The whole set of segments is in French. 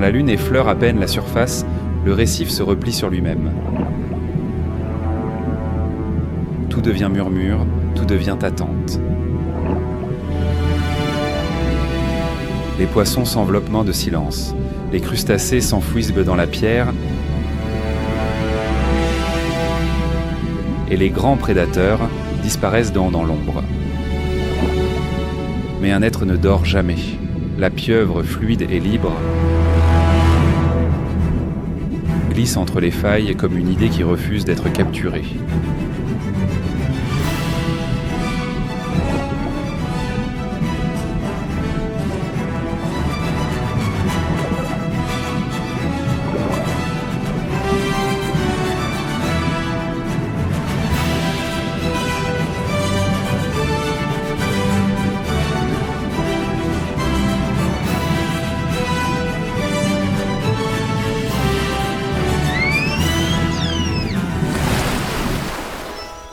la lune effleure à peine la surface, le récif se replie sur lui-même. Tout devient murmure, tout devient attente. Les poissons s'enveloppent de silence. Les crustacés s'enfouissent dans la pierre et les grands prédateurs disparaissent dans l'ombre. Mais un être ne dort jamais. La pieuvre, fluide et libre, glisse entre les failles comme une idée qui refuse d'être capturée.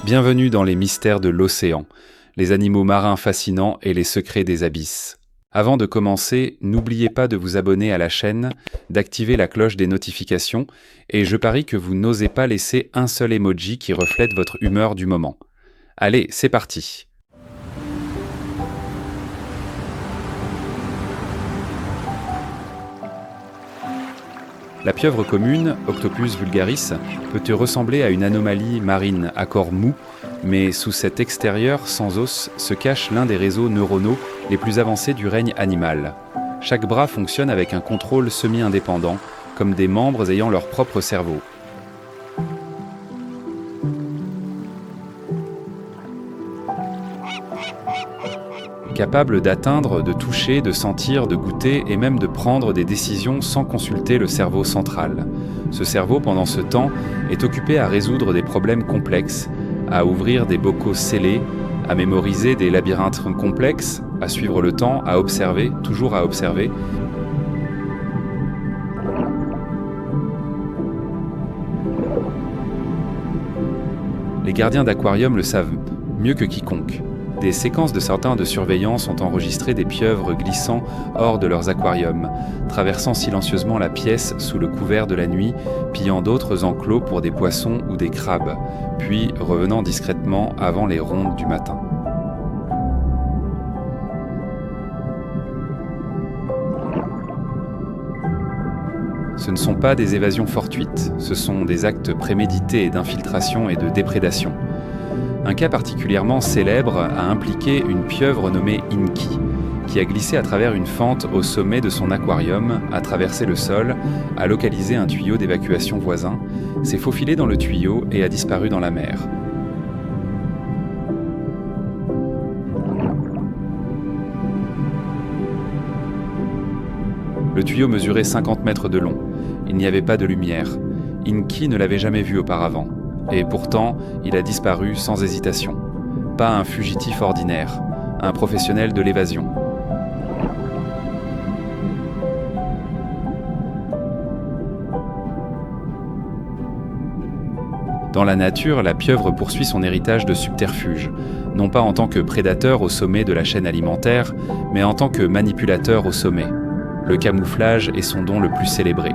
Bienvenue dans les mystères de l'océan, les animaux marins fascinants et les secrets des abysses. Avant de commencer, n'oubliez pas de vous abonner à la chaîne, d'activer la cloche des notifications, et je parie que vous n'osez pas laisser un seul emoji qui reflète votre humeur du moment. Allez, c'est parti! La pieuvre commune, Octopus vulgaris, peut ressembler à une anomalie marine à corps mou, mais sous cet extérieur sans os se cache l'un des réseaux neuronaux les plus avancés du règne animal. Chaque bras fonctionne avec un contrôle semi-indépendant, comme des membres ayant leur propre cerveau. Capable d'atteindre, de toucher, de sentir, de goûter et même de prendre des décisions sans consulter le cerveau central. Ce cerveau, pendant ce temps, est occupé à résoudre des problèmes complexes, à ouvrir des bocaux scellés, à mémoriser des labyrinthes complexes, à suivre le temps, à observer, toujours à observer. Les gardiens d'aquarium le savent mieux que quiconque. Des séquences de certains de surveillance ont enregistré des pieuvres glissant hors de leurs aquariums, traversant silencieusement la pièce sous le couvert de la nuit, pillant d'autres enclos pour des poissons ou des crabes, puis revenant discrètement avant les rondes du matin. Ce ne sont pas des évasions fortuites, ce sont des actes prémédités d'infiltration et de déprédation. Un cas particulièrement célèbre a impliqué une pieuvre nommée Inky, qui a glissé à travers une fente au sommet de son aquarium, a traversé le sol, a localisé un tuyau d'évacuation voisin, s'est faufilé dans le tuyau et a disparu dans la mer. Le tuyau mesurait 50 mètres de long. Il n'y avait pas de lumière. Inky ne l'avait jamais vu auparavant. Et pourtant, il a disparu sans hésitation. Pas un fugitif ordinaire, un professionnel de l'évasion. Dans la nature, la pieuvre poursuit son héritage de subterfuge, non pas en tant que prédateur au sommet de la chaîne alimentaire, mais en tant que manipulateur au sommet. Le camouflage est son don le plus célébré.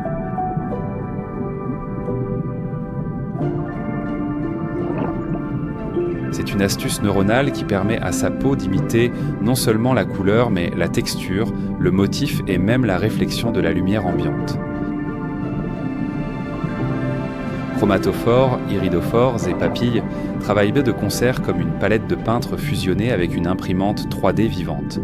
C'est une astuce neuronale qui permet à sa peau d'imiter non seulement la couleur, mais la texture, le motif et même la réflexion de la lumière ambiante. Chromatophores, iridophores et papilles travaillent de concert comme une palette de peintre fusionnée avec une imprimante 3D vivante.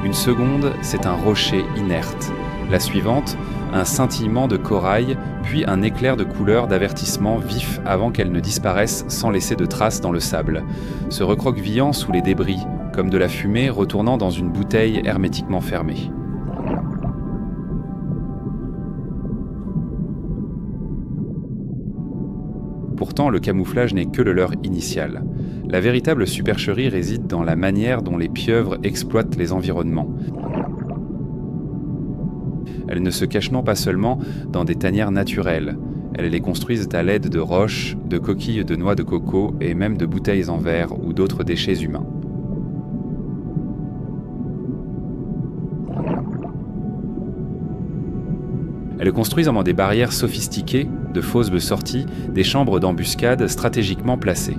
Une seconde, c'est un rocher inerte. La suivante, un scintillement de corail, puis un éclair de couleur d'avertissement vif avant qu'elle ne disparaisse sans laisser de traces dans le sable, se recroquevillant sous les débris, comme de la fumée retournant dans une bouteille hermétiquement fermée. Pourtant, le camouflage n'est que le leurre initial. La véritable supercherie réside dans la manière dont les pieuvres exploitent les environnements. Elles ne se cachent non pas seulement dans des tanières naturelles, Elles les construisent à l'aide de roches, de coquilles de noix de coco et même de bouteilles en verre ou d'autres déchets humains. Elles construisent dans des barrières sophistiquées, de fausses sorties, des chambres d'embuscade stratégiquement placées.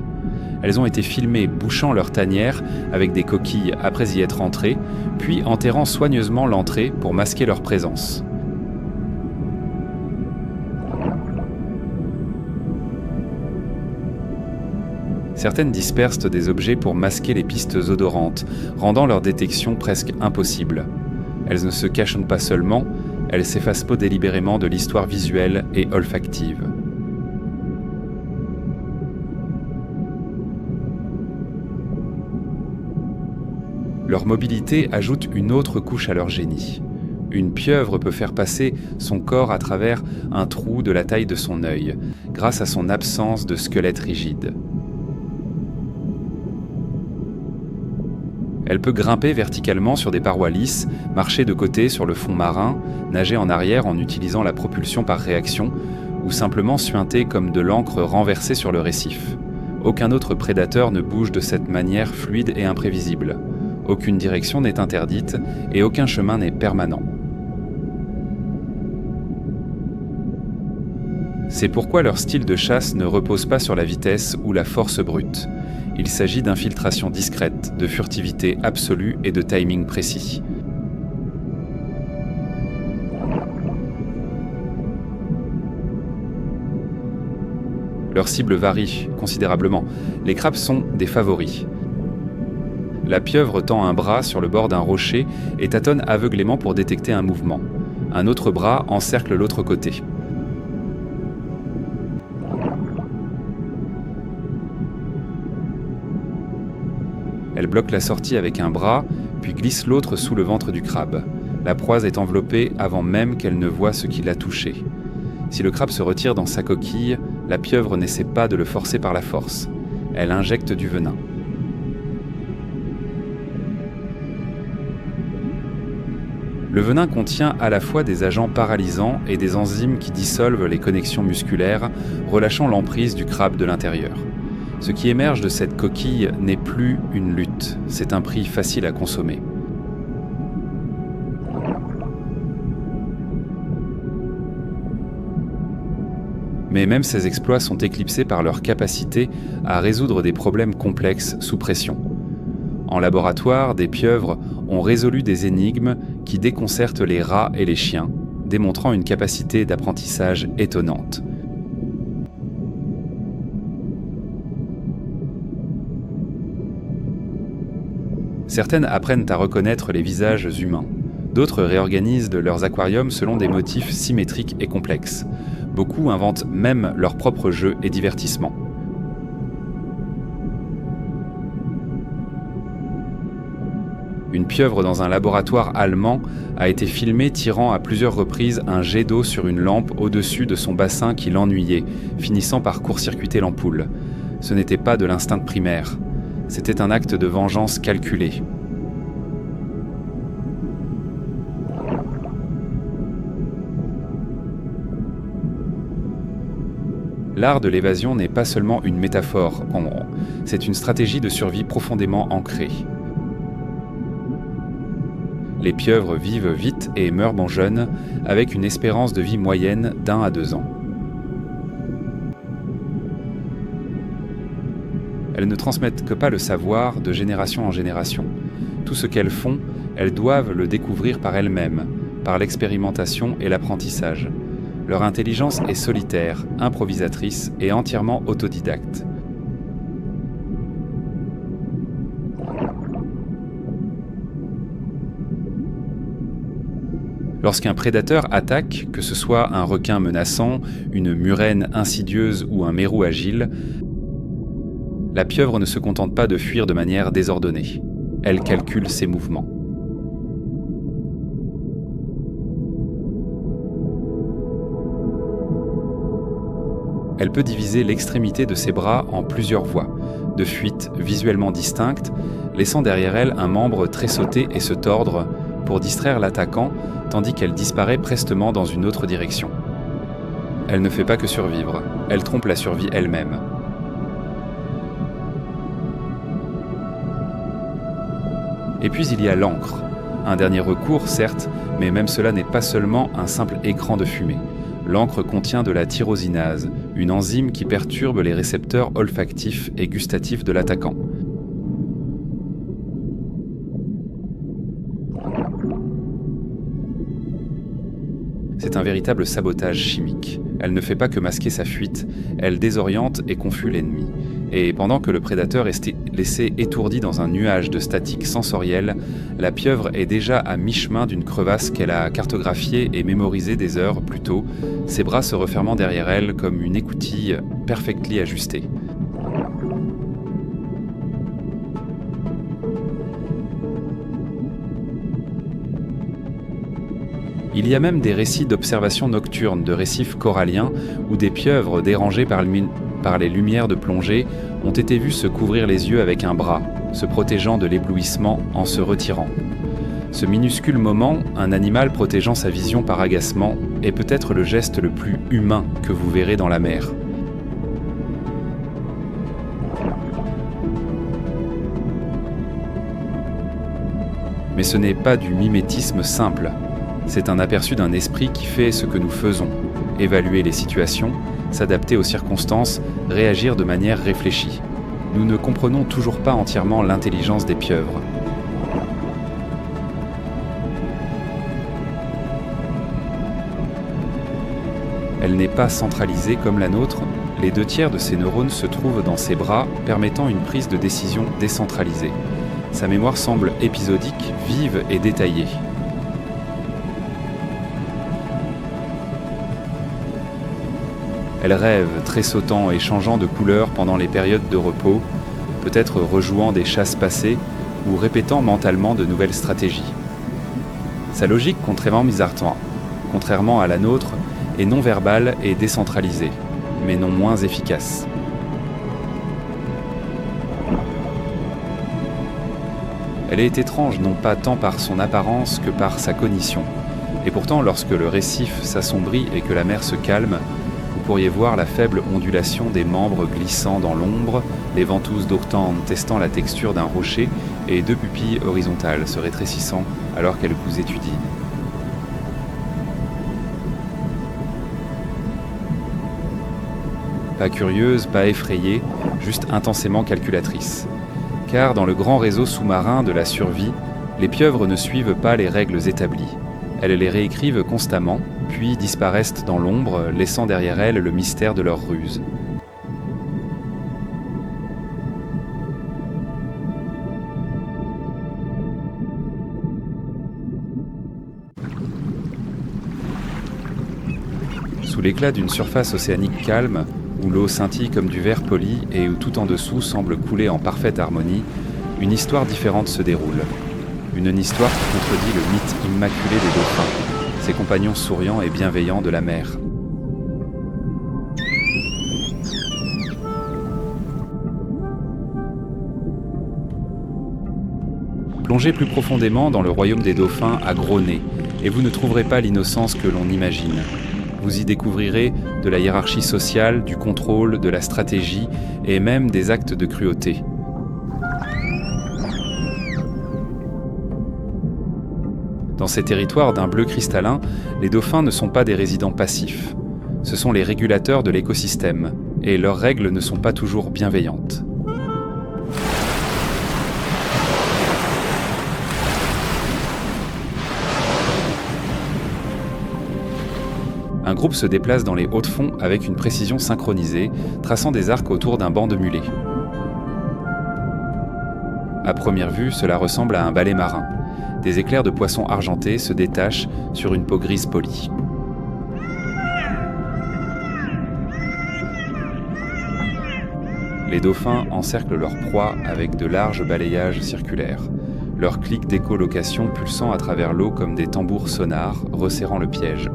Elles ont été filmées bouchant leur tanière avec des coquilles après y être entrées, puis enterrant soigneusement l'entrée pour masquer leur présence. Certaines dispersent des objets pour masquer les pistes odorantes, rendant leur détection presque impossible. Elles ne se cachent pas seulement, elles s'effacent pas délibérément de l'histoire visuelle et olfactive. Leur mobilité ajoute une autre couche à leur génie. Une pieuvre peut faire passer son corps à travers un trou de la taille de son œil, grâce à son absence de squelette rigide. Elle peut grimper verticalement sur des parois lisses, marcher de côté sur le fond marin, nager en arrière en utilisant la propulsion par réaction, ou simplement suinter comme de l'encre renversée sur le récif. Aucun autre prédateur ne bouge de cette manière fluide et imprévisible. Aucune direction n'est interdite et aucun chemin n'est permanent. C'est pourquoi leur style de chasse ne repose pas sur la vitesse ou la force brute. Il s'agit d'infiltration discrète, de furtivité absolue et de timing précis. Leurs cibles varient considérablement. Les crabes sont des favoris. La pieuvre tend un bras sur le bord d'un rocher et tâtonne aveuglément pour détecter un mouvement. Un autre bras encercle l'autre côté. Elle bloque la sortie avec un bras, puis glisse l'autre sous le ventre du crabe. La proie est enveloppée avant même qu'elle ne voie ce qui l'a touché. Si le crabe se retire dans sa coquille, la pieuvre n'essaie pas de le forcer par la force. Elle injecte du venin. Le venin contient à la fois des agents paralysants et des enzymes qui dissolvent les connexions musculaires, relâchant l'emprise du crabe de l'intérieur. Ce qui émerge de cette coquille n'est plus une lutte, c'est un prix facile à consommer. Mais même ces exploits sont éclipsés par leur capacité à résoudre des problèmes complexes sous pression. En laboratoire, des pieuvres ont résolu des énigmes qui déconcertent les rats et les chiens, démontrant une capacité d'apprentissage étonnante. Certaines apprennent à reconnaître les visages humains. D'autres réorganisent leurs aquariums selon des motifs symétriques et complexes. Beaucoup inventent même leurs propres jeux et divertissements. Une pieuvre dans un laboratoire allemand a été filmée tirant à plusieurs reprises un jet d'eau sur une lampe au-dessus de son bassin qui l'ennuyait, finissant par court-circuiter l'ampoule. Ce n'était pas de l'instinct primaire. C'était un acte de vengeance calculé. L'art de l'évasion n'est pas seulement une métaphore, c'est une stratégie de survie profondément ancrée. Les pieuvres vivent vite et meurent jeunes, avec une espérance de vie moyenne d'1 à 2 ans. Elles ne transmettent que pas le savoir de génération en génération. Tout ce qu'elles font, elles doivent le découvrir par elles-mêmes, par l'expérimentation et l'apprentissage. Leur intelligence est solitaire, improvisatrice et entièrement autodidacte. Lorsqu'un prédateur attaque, que ce soit un requin menaçant, une murène insidieuse ou un mérou agile, la pieuvre ne se contente pas de fuir de manière désordonnée. Elle calcule ses mouvements. Elle peut diviser l'extrémité de ses bras en plusieurs voies, de fuite visuellement distinctes, laissant derrière elle un membre tressauter et se tordre pour distraire l'attaquant, tandis qu'elle disparaît prestement dans une autre direction. Elle ne fait pas que survivre, elle trompe la survie elle-même. Et puis il y a l'encre. Un dernier recours, certes, mais même cela n'est pas seulement un simple écran de fumée. L'encre contient de la tyrosinase, une enzyme qui perturbe les récepteurs olfactifs et gustatifs de l'attaquant. C'est un véritable sabotage chimique. Elle ne fait pas que masquer sa fuite, elle désoriente et confuse l'ennemi. Et pendant que le prédateur est laissé étourdi dans un nuage de statique sensorielle, la pieuvre est déjà à mi-chemin d'une crevasse qu'elle a cartographiée et mémorisée des heures plus tôt, ses bras se refermant derrière elle comme une écoutille perfectly ajustée. Il y a même des récits d'observations nocturnes de récifs coralliens où des pieuvres dérangées par les lumières de plongée ont été vues se couvrir les yeux avec un bras, se protégeant de l'éblouissement en se retirant. Ce minuscule moment, un animal protégeant sa vision par agacement, est peut-être le geste le plus humain que vous verrez dans la mer. Mais ce n'est pas du mimétisme simple. C'est un aperçu d'un esprit qui fait ce que nous faisons, évaluer les situations, s'adapter aux circonstances, réagir de manière réfléchie. Nous ne comprenons toujours pas entièrement l'intelligence des pieuvres. Elle n'est pas centralisée comme la nôtre, les 2/3 de ses neurones se trouvent dans ses bras, permettant une prise de décision décentralisée. Sa mémoire semble épisodique, vive et détaillée. Elle rêve, tressautant et changeant de couleur pendant les périodes de repos, peut-être rejouant des chasses passées ou répétant mentalement de nouvelles stratégies. Sa logique, contrairement à la nôtre, est non verbale et décentralisée, mais non moins efficace. Elle est étrange non pas tant par son apparence que par sa cognition. Et pourtant, lorsque le récif s'assombrit et que la mer se calme, vous pourriez voir la faible ondulation des membres glissant dans l'ombre, les ventouses d'Octane testant la texture d'un rocher et 2 pupilles horizontales se rétrécissant alors qu'elle vous étudie. Pas curieuse, pas effrayée, juste intensément calculatrice. Car dans le grand réseau sous-marin de la survie, les pieuvres ne suivent pas les règles établies. Elles les réécrivent constamment, puis disparaissent dans l'ombre, laissant derrière elles le mystère de leur ruse. Sous l'éclat d'une surface océanique calme, où l'eau scintille comme du verre poli et où tout en dessous semble couler en parfaite harmonie, une histoire différente se déroule. Une histoire qui contredit le mythe immaculé des dauphins, ses compagnons souriants et bienveillants de la mer. Plongez plus profondément dans le royaume des dauphins à gros nez, et vous ne trouverez pas l'innocence que l'on imagine. Vous y découvrirez de la hiérarchie sociale, du contrôle, de la stratégie et même des actes de cruauté. Dans ces territoires d'un bleu cristallin, les dauphins ne sont pas des résidents passifs. Ce sont les régulateurs de l'écosystème, et leurs règles ne sont pas toujours bienveillantes. Un groupe se déplace dans les hauts-de-fonds avec une précision synchronisée, traçant des arcs autour d'un banc de mulets. À première vue, cela ressemble à un balai marin. Des éclairs de poissons argentés se détachent sur une peau grise polie. Les dauphins encerclent leur proie avec de larges balayages circulaires. Leurs clics d'écholocation pulsant à travers l'eau comme des tambours sonars, resserrant le piège.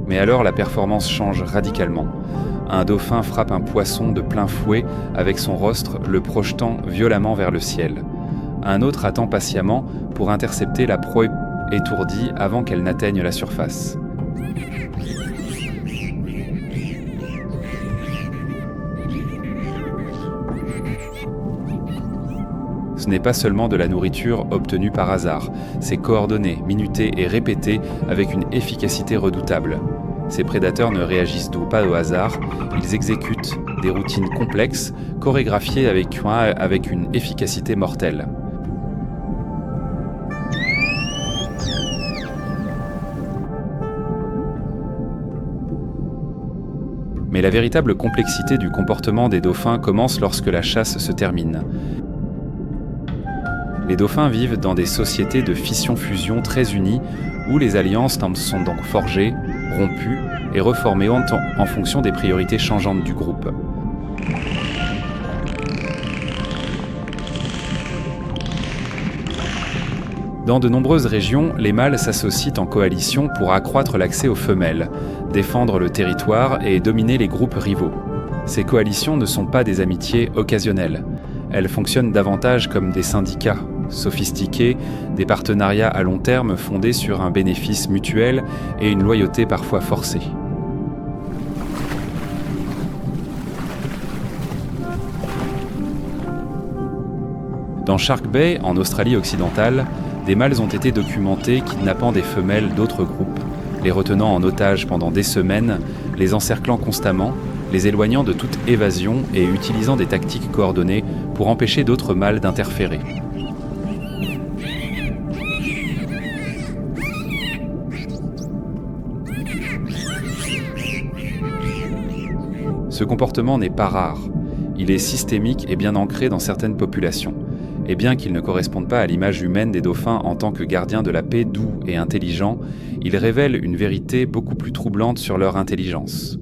Mais alors la performance change radicalement. Un dauphin frappe un poisson de plein fouet avec son rostre, le projetant violemment vers le ciel. un autre attend patiemment pour intercepter la proie étourdie avant qu'elle n'atteigne la surface. Ce n'est pas seulement de la nourriture obtenue par hasard, c'est coordonné, minuté et répété avec une efficacité redoutable. Ces prédateurs ne réagissent donc pas au hasard, ils exécutent des routines complexes, chorégraphiées avec une efficacité mortelle. Mais la véritable complexité du comportement des dauphins commence lorsque la chasse se termine. Les dauphins vivent dans des sociétés de fission-fusion très unies où les alliances sont donc forgées, rompues et reformées en fonction des priorités changeantes du groupe. Dans de nombreuses régions, les mâles s'associent en coalition pour accroître l'accès aux femelles, défendre le territoire et dominer les groupes rivaux. Ces coalitions ne sont pas des amitiés occasionnelles. Elles fonctionnent davantage comme des syndicats sophistiqués, des partenariats à long terme fondés sur un bénéfice mutuel et une loyauté parfois forcée. Dans Shark Bay, en Australie occidentale, des mâles ont été documentés kidnappant des femelles d'autres groupes, les retenant en otage pendant des semaines, les encerclant constamment, les éloignant de toute évasion et utilisant des tactiques coordonnées pour empêcher d'autres mâles d'interférer. Ce comportement n'est pas rare. Il est systémique et bien ancré dans certaines populations. Et bien qu'il ne corresponde pas à l'image humaine des dauphins en tant que gardiens de la paix doux et intelligents, il révèle une vérité beaucoup plus troublante sur leur intelligence.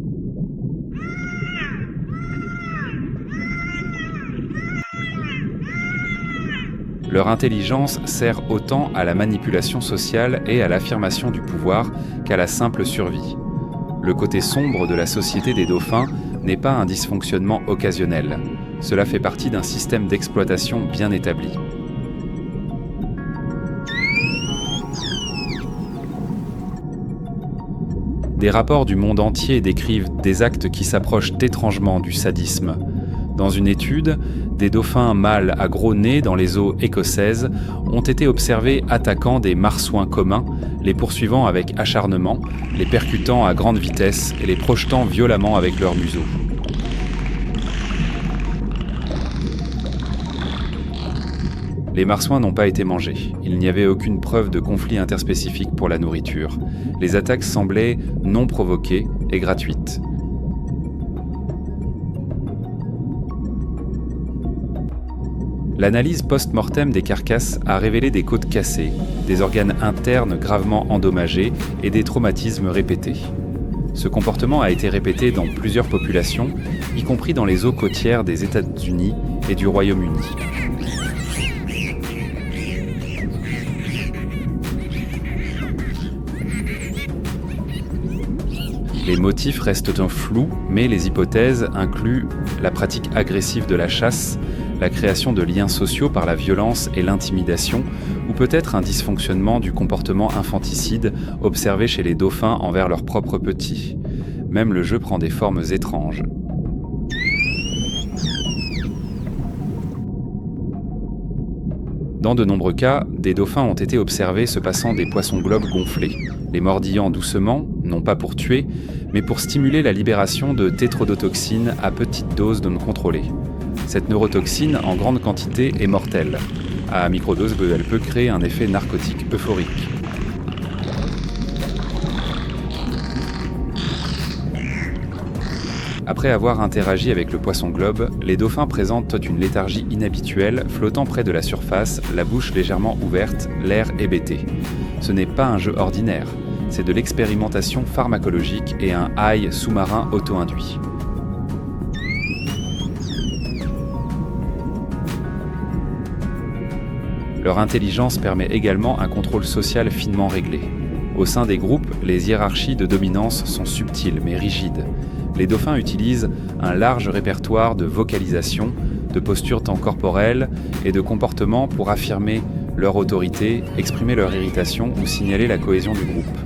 Leur intelligence sert autant à la manipulation sociale et à l'affirmation du pouvoir qu'à la simple survie. Le côté sombre de la société des dauphins n'est pas un dysfonctionnement occasionnel. Cela fait partie d'un système d'exploitation bien établi. Des rapports du monde entier décrivent des actes qui s'approchent étrangement du sadisme. Dans une étude, des dauphins mâles à gros nez dans les eaux écossaises ont été observés attaquant des marsouins communs, les poursuivant avec acharnement, les percutant à grande vitesse et les projetant violemment avec leur museau. Les marsouins n'ont pas été mangés. Il n'y avait aucune preuve de conflit interspécifique pour la nourriture. Les attaques semblaient non provoquées et gratuites. L'analyse post-mortem des carcasses a révélé des côtes cassées, des organes internes gravement endommagés et des traumatismes répétés. Ce comportement a été répété dans plusieurs populations, y compris dans les eaux côtières des États-Unis et du Royaume-Uni. Les motifs restent flous, mais les hypothèses incluent la pratique agressive de la chasse, la création de liens sociaux par la violence et l'intimidation, ou peut-être un dysfonctionnement du comportement infanticide observé chez les dauphins envers leurs propres petits. Même le jeu prend des formes étranges. Dans de nombreux cas, des dauphins ont été observés se passant des poissons-globes gonflés, les mordillant doucement, non pas pour tuer, mais pour stimuler la libération de tétrodotoxines à petite dose non contrôlée. Cette neurotoxine, en grande quantité, est mortelle. À microdose, elle peut créer un effet narcotique euphorique. Après avoir interagi avec le poisson-globe, les dauphins présentent une léthargie inhabituelle, flottant près de la surface, la bouche légèrement ouverte, l'air hébété. Ce n'est pas un jeu ordinaire, c'est de l'expérimentation pharmacologique et un high sous-marin auto-induit. Leur intelligence permet également un contrôle social finement réglé. Au sein des groupes, les hiérarchies de dominance sont subtiles mais rigides. Les dauphins utilisent un large répertoire de vocalisation, de postures tant corporelles et de comportements pour affirmer leur autorité, exprimer leur irritation ou signaler la cohésion du groupe.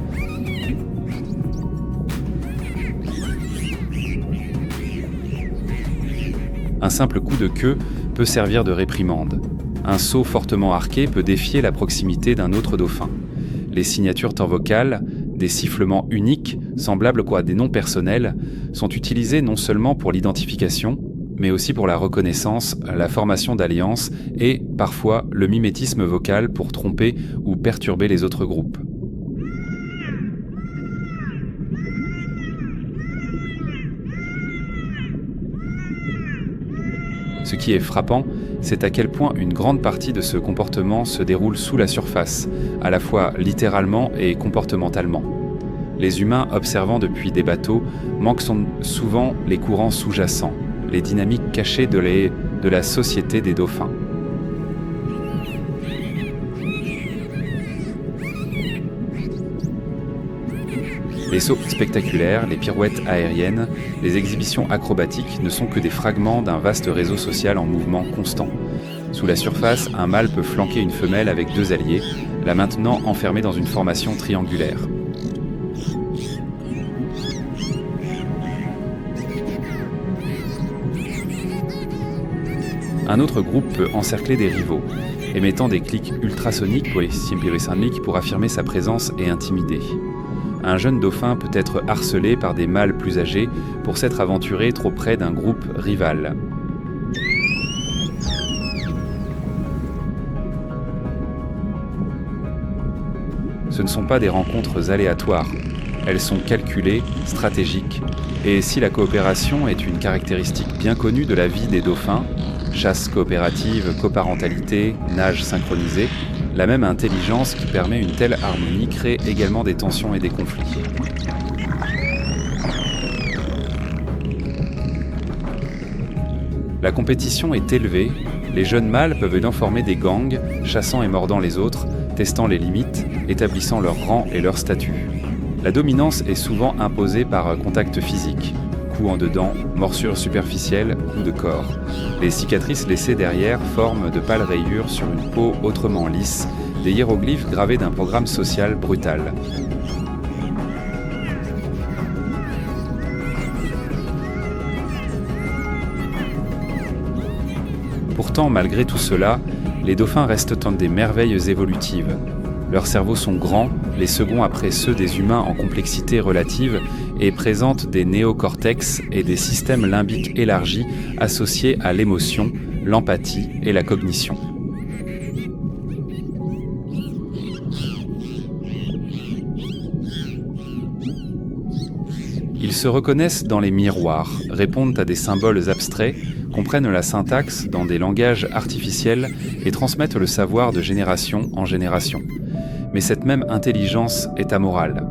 Un simple coup de queue peut servir de réprimande. Un saut fortement arqué peut défier la proximité d'un autre dauphin. Les signatures temps vocales, des sifflements uniques, semblables à des noms personnels, sont utilisés non seulement pour l'identification, mais aussi pour la reconnaissance, la formation d'alliances et, parfois, le mimétisme vocal pour tromper ou perturber les autres groupes. Ce qui est frappant, c'est à quel point une grande partie de ce comportement se déroule sous la surface, à la fois littéralement et comportementalement. Les humains observant depuis des bateaux manquent souvent les courants sous-jacents, les dynamiques cachées de la société des dauphins. Les sauts spectaculaires, les pirouettes aériennes, les exhibitions acrobatiques ne sont que des fragments d'un vaste réseau social en mouvement constant. Sous la surface, un mâle peut flanquer une femelle avec 2 alliés, la maintenant enfermée dans une formation triangulaire. Un autre groupe peut encercler des rivaux, émettant des clics ultrasoniques pour affirmer sa présence et intimider. Un jeune dauphin peut être harcelé par des mâles plus âgés pour s'être aventuré trop près d'un groupe rival. Ce ne sont pas des rencontres aléatoires, elles sont calculées, stratégiques, et si la coopération est une caractéristique bien connue de la vie des dauphins, chasse coopérative, coparentalité, nage synchronisé, la même intelligence qui permet une telle harmonie crée également des tensions et des conflits. La compétition est élevée, les jeunes mâles peuvent donc former des gangs, chassant et mordant les autres, testant les limites, établissant leur rang et leur statut. La dominance est souvent imposée par contact physique, coups en dedans, morsures superficielles, coups de corps. Les cicatrices laissées derrière forment de pâles rayures sur une peau autrement lisse, des hiéroglyphes gravés d'un programme social brutal. Pourtant, malgré tout cela, les dauphins restent en des merveilles évolutives. Leurs cerveaux sont grands, les seconds après ceux des humains en complexité relative, et présentent des néocortex et des systèmes limbiques élargis associés à l'émotion, l'empathie et la cognition. Ils se reconnaissent dans les miroirs, répondent à des symboles abstraits, comprennent la syntaxe dans des langages artificiels et transmettent le savoir de génération en génération. Mais cette même intelligence est amorale.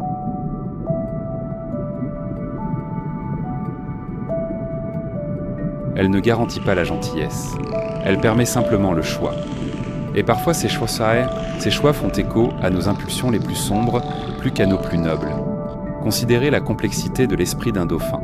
Elle ne garantit pas la gentillesse. Elle permet simplement le choix. Et parfois ces choix font écho à nos impulsions les plus sombres, plus qu'à nos plus nobles. Considérez la complexité de l'esprit d'un dauphin.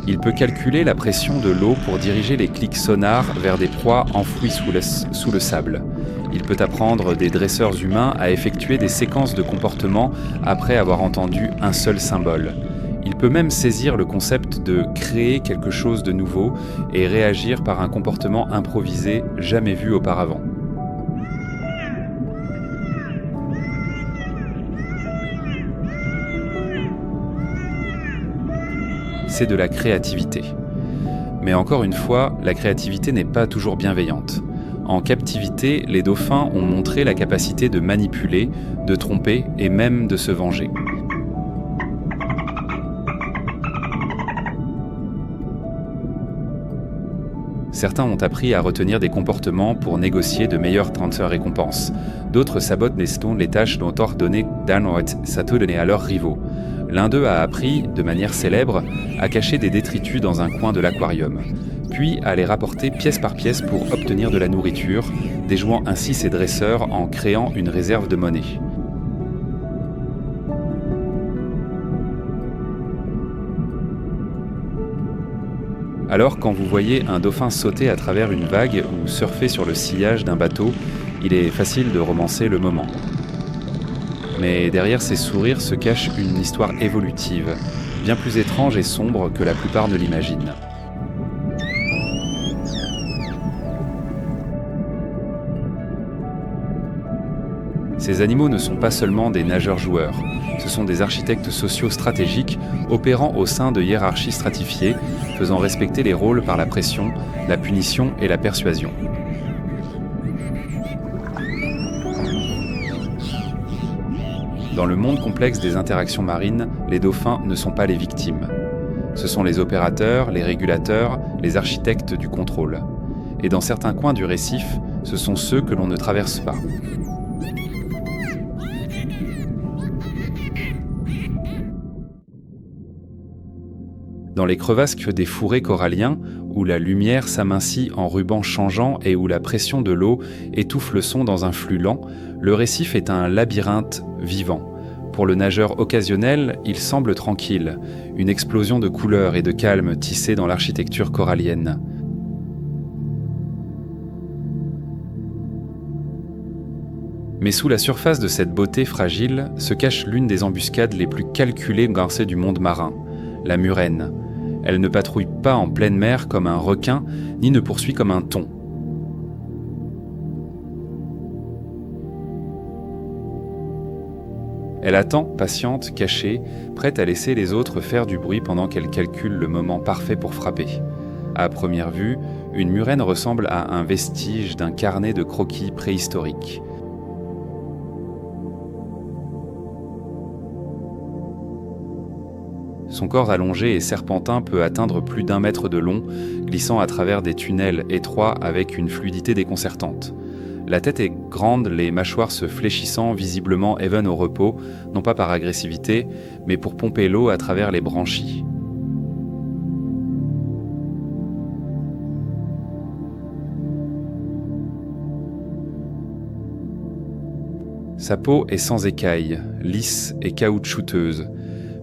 Il peut calculer la pression de l'eau pour diriger les clics sonars vers des proies enfouies sous le sable. Il peut apprendre des dresseurs humains à effectuer des séquences de comportements après avoir entendu un seul symbole. Il peut même saisir le concept de créer quelque chose de nouveau et réagir par un comportement improvisé jamais vu auparavant. C'est de la créativité. Mais encore une fois, la créativité n'est pas toujours bienveillante. En captivité, les dauphins ont montré la capacité de manipuler, de tromper et même de se venger. Certains ont appris à retenir des comportements pour négocier de meilleurs transferts-récompenses. D'autres sabotent les tâches dont ordonné Saturne à leurs rivaux. L'un d'eux a appris, de manière célèbre, à cacher des détritus dans un coin de l'aquarium, puis à les rapporter pièce par pièce pour obtenir de la nourriture, déjouant ainsi ses dresseurs en créant une réserve de monnaie. Alors quand vous voyez un dauphin sauter à travers une vague ou surfer sur le sillage d'un bateau, il est facile de romancer le moment. Mais derrière ces sourires se cache une histoire évolutive, bien plus étrange et sombre que la plupart ne l'imaginent. Ces animaux ne sont pas seulement des nageurs-joueurs, ce sont des architectes sociaux stratégiques opérant au sein de hiérarchies stratifiées, faisant respecter les rôles par la pression, la punition et la persuasion. Dans le monde complexe des interactions marines, les dauphins ne sont pas les victimes. Ce sont les opérateurs, les régulateurs, les architectes du contrôle. Et dans certains coins du récif, ce sont ceux que l'on ne traverse pas. Dans les crevasques des fourrés coralliens, où la lumière s'amincit en rubans changeants et où la pression de l'eau étouffe le son dans un flux lent, le récif est un labyrinthe vivant. Pour le nageur occasionnel, il semble tranquille, une explosion de couleurs et de calme tissée dans l'architecture corallienne. Mais sous la surface de cette beauté fragile se cache l'une des embuscades les plus calculées garcées du monde marin, la murène. Elle ne patrouille pas en pleine mer comme un requin, ni ne poursuit comme un thon. Elle attend, patiente, cachée, prête à laisser les autres faire du bruit pendant qu'elle calcule le moment parfait pour frapper. À première vue, une murène ressemble à un vestige d'un carnet de croquis préhistorique. Son corps allongé et serpentin peut atteindre plus d'1 mètre de long, glissant à travers des tunnels étroits avec une fluidité déconcertante. La tête est grande, les mâchoires se fléchissant, visiblement even au repos, non pas par agressivité, mais pour pomper l'eau à travers les branchies. Sa peau est sans écailles, lisse et caoutchouteuse,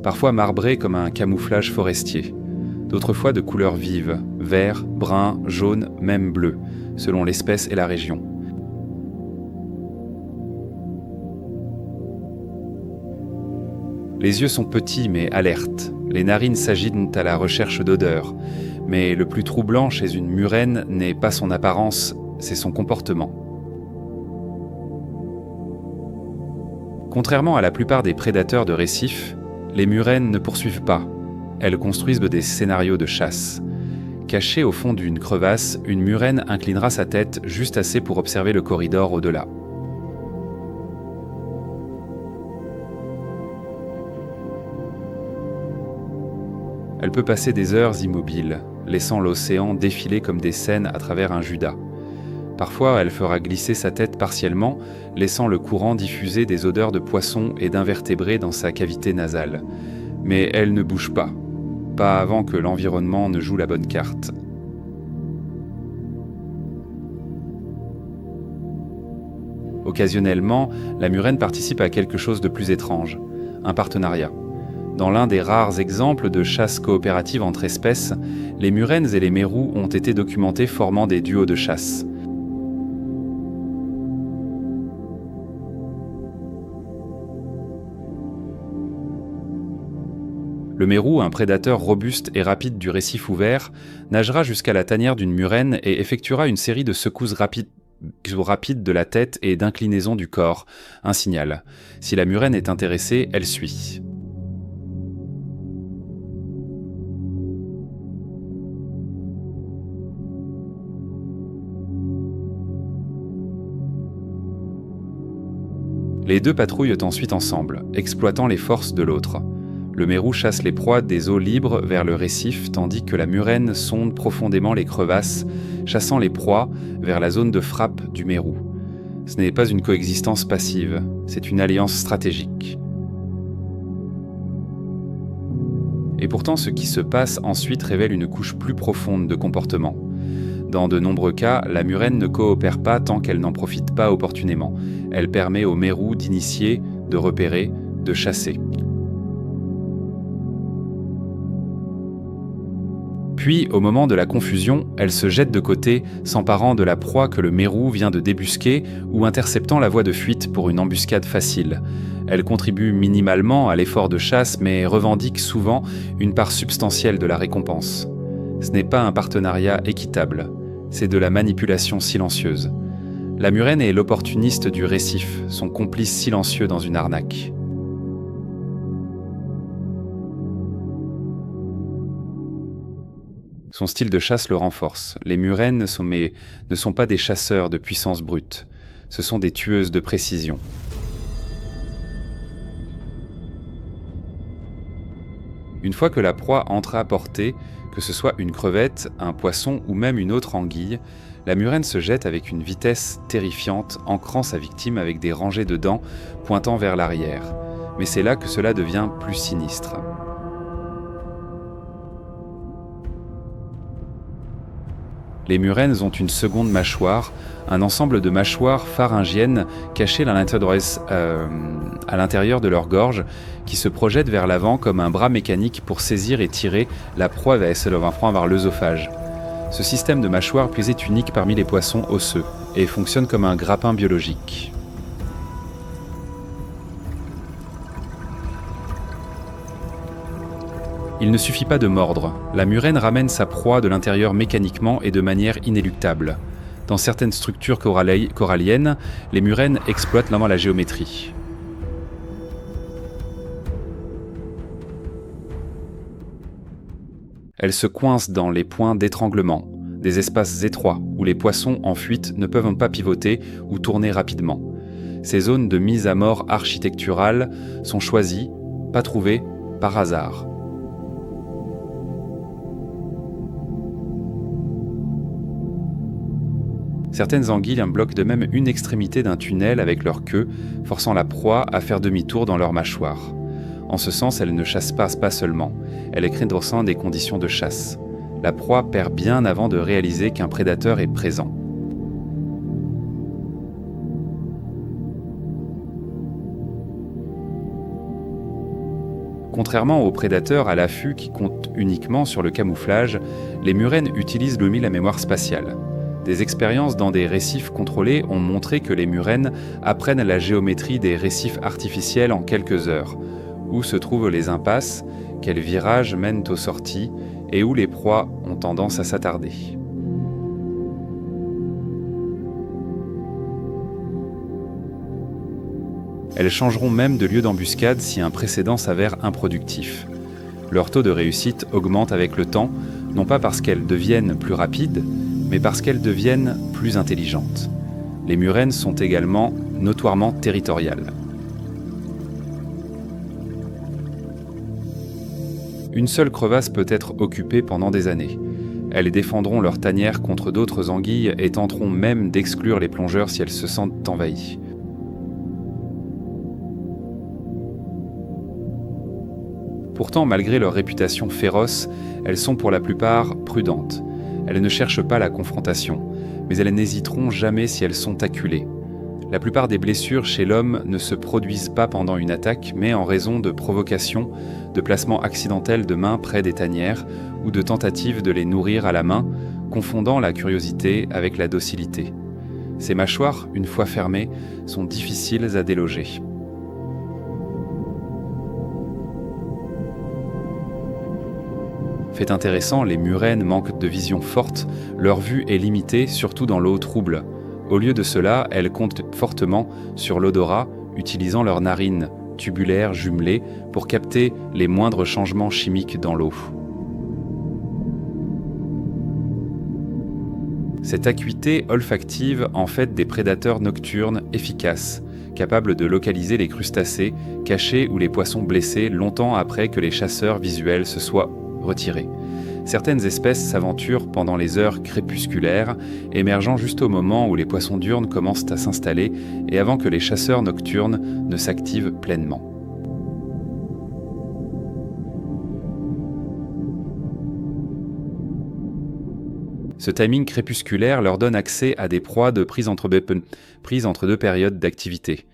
parfois marbrée comme un camouflage forestier, d'autres fois de couleurs vives, vert, brun, jaune, même bleu, selon l'espèce et la région. Les yeux sont petits mais alertes, les narines s'agitent à la recherche d'odeurs, mais le plus troublant chez une murène n'est pas son apparence, c'est son comportement. Contrairement à la plupart des prédateurs de récifs, les murènes ne poursuivent pas, elles construisent des scénarios de chasse. Cachée au fond d'une crevasse, une murène inclinera sa tête juste assez pour observer le corridor au-delà. Elle peut passer des heures immobiles, laissant l'océan défiler comme des scènes à travers un judas. Parfois, elle fera glisser sa tête partiellement, laissant le courant diffuser des odeurs de poisson et d'invertébrés dans sa cavité nasale. Mais elle ne bouge pas avant que l'environnement ne joue la bonne carte. Occasionnellement, la murène participe à quelque chose de plus étrange, un partenariat. Dans l'un des rares exemples de chasse coopérative entre espèces, les murènes et les mérous ont été documentés formant des duos de chasse. Le mérou, un prédateur robuste et rapide du récif ouvert, nagera jusqu'à la tanière d'une murène et effectuera une série de secousses rapides de la tête et d'inclinaisons du corps, un signal. Si la murène est intéressée, elle suit. Les deux patrouillent ensuite ensemble, exploitant les forces de l'autre. Le mérou chasse les proies des eaux libres vers le récif, tandis que la murène sonde profondément les crevasses, chassant les proies vers la zone de frappe du mérou. Ce n'est pas une coexistence passive, c'est une alliance stratégique. Et pourtant, ce qui se passe ensuite révèle une couche plus profonde de comportement. Dans de nombreux cas, la murène ne coopère pas tant qu'elle n'en profite pas opportunément. Elle permet au mérou d'initier, de repérer, de chasser. Puis, au moment de la confusion, elles se jettent de côté, s'emparant de la proie que le mérou vient de débusquer ou interceptant la voie de fuite pour une embuscade facile. Elles contribuent minimalement à l'effort de chasse, mais revendiquent souvent une part substantielle de la récompense. Ce n'est pas un partenariat équitable, c'est de la manipulation silencieuse. La murène est l'opportuniste du récif, son complice silencieux dans une arnaque. Son style de chasse le renforce. Les murènes ne sont pas des chasseurs de puissance brute, ce sont des tueuses de précision. Une fois que la proie entre à portée, que ce soit une crevette, un poisson ou même une autre anguille, la murène se jette avec une vitesse terrifiante, ancrant sa victime avec des rangées de dents pointant vers l'arrière. Mais c'est là que cela devient plus sinistre. Les murènes ont une seconde mâchoire, un ensemble de mâchoires pharyngiennes cachées à l'intérieur de leur gorge, qui se projettent vers l'avant comme un bras mécanique pour saisir et tirer la proie vers l'œsophage. Ce système de mâchoires est unique parmi les poissons osseux et fonctionne comme un grappin biologique. Il ne suffit pas de mordre. La murène ramène sa proie de l'intérieur mécaniquement et de manière inéluctable. Dans certaines structures coralliennes, les murènes exploitent la géométrie. Elles se coincent dans les points d'étranglement, des espaces étroits où les poissons en fuite ne peuvent pas pivoter ou tourner rapidement. Ces zones de mise à mort architecturale sont choisies, pas trouvées, par hasard. Certaines anguilles bloquent de même une extrémité d'un tunnel avec leur queue, forçant la proie à faire demi-tour dans leur mâchoire. En ce sens, elles ne chassent pas seulement, elles créent des conditions de chasse. La proie perd bien avant de réaliser qu'un prédateur est présent. Contrairement aux prédateurs à l'affût qui comptent uniquement sur le camouflage, les murènes utilisent la mémoire spatiale. Des expériences dans des récifs contrôlés ont montré que les murènes apprennent la géométrie des récifs artificiels en quelques heures, où se trouvent les impasses, quels virages mènent aux sorties et où les proies ont tendance à s'attarder. Elles changeront même de lieu d'embuscade si un précédent s'avère improductif. Leur taux de réussite augmente avec le temps, non pas parce qu'elles deviennent plus rapides, mais parce qu'elles deviennent plus intelligentes. Les murènes sont également notoirement territoriales. Une seule crevasse peut être occupée pendant des années. Elles défendront leur tanière contre d'autres anguilles et tenteront même d'exclure les plongeurs si elles se sentent envahies. Pourtant, malgré leur réputation féroce, elles sont pour la plupart prudentes. Elles ne cherchent pas la confrontation, mais elles n'hésiteront jamais si elles sont acculées. La plupart des blessures chez l'homme ne se produisent pas pendant une attaque, mais en raison de provocations, de placements accidentels de mains près des tanières ou de tentatives de les nourrir à la main, confondant la curiosité avec la docilité. Ces mâchoires, une fois fermées, sont difficiles à déloger. Fait intéressant, les murènes manquent de vision forte, leur vue est limitée, surtout dans l'eau trouble. Au lieu de cela, elles comptent fortement sur l'odorat, utilisant leurs narines tubulaires jumelées pour capter les moindres changements chimiques dans l'eau. Cette acuité olfactive en fait des prédateurs nocturnes efficaces, capables de localiser les crustacés cachés ou les poissons blessés longtemps après que les chasseurs visuels se soient retirés. Certaines espèces s'aventurent pendant les heures crépusculaires, émergeant juste au moment où les poissons diurnes commencent à s'installer et avant que les chasseurs nocturnes ne s'activent pleinement. Ce timing crépusculaire leur donne accès à des proies prises entre deux périodes d'activité.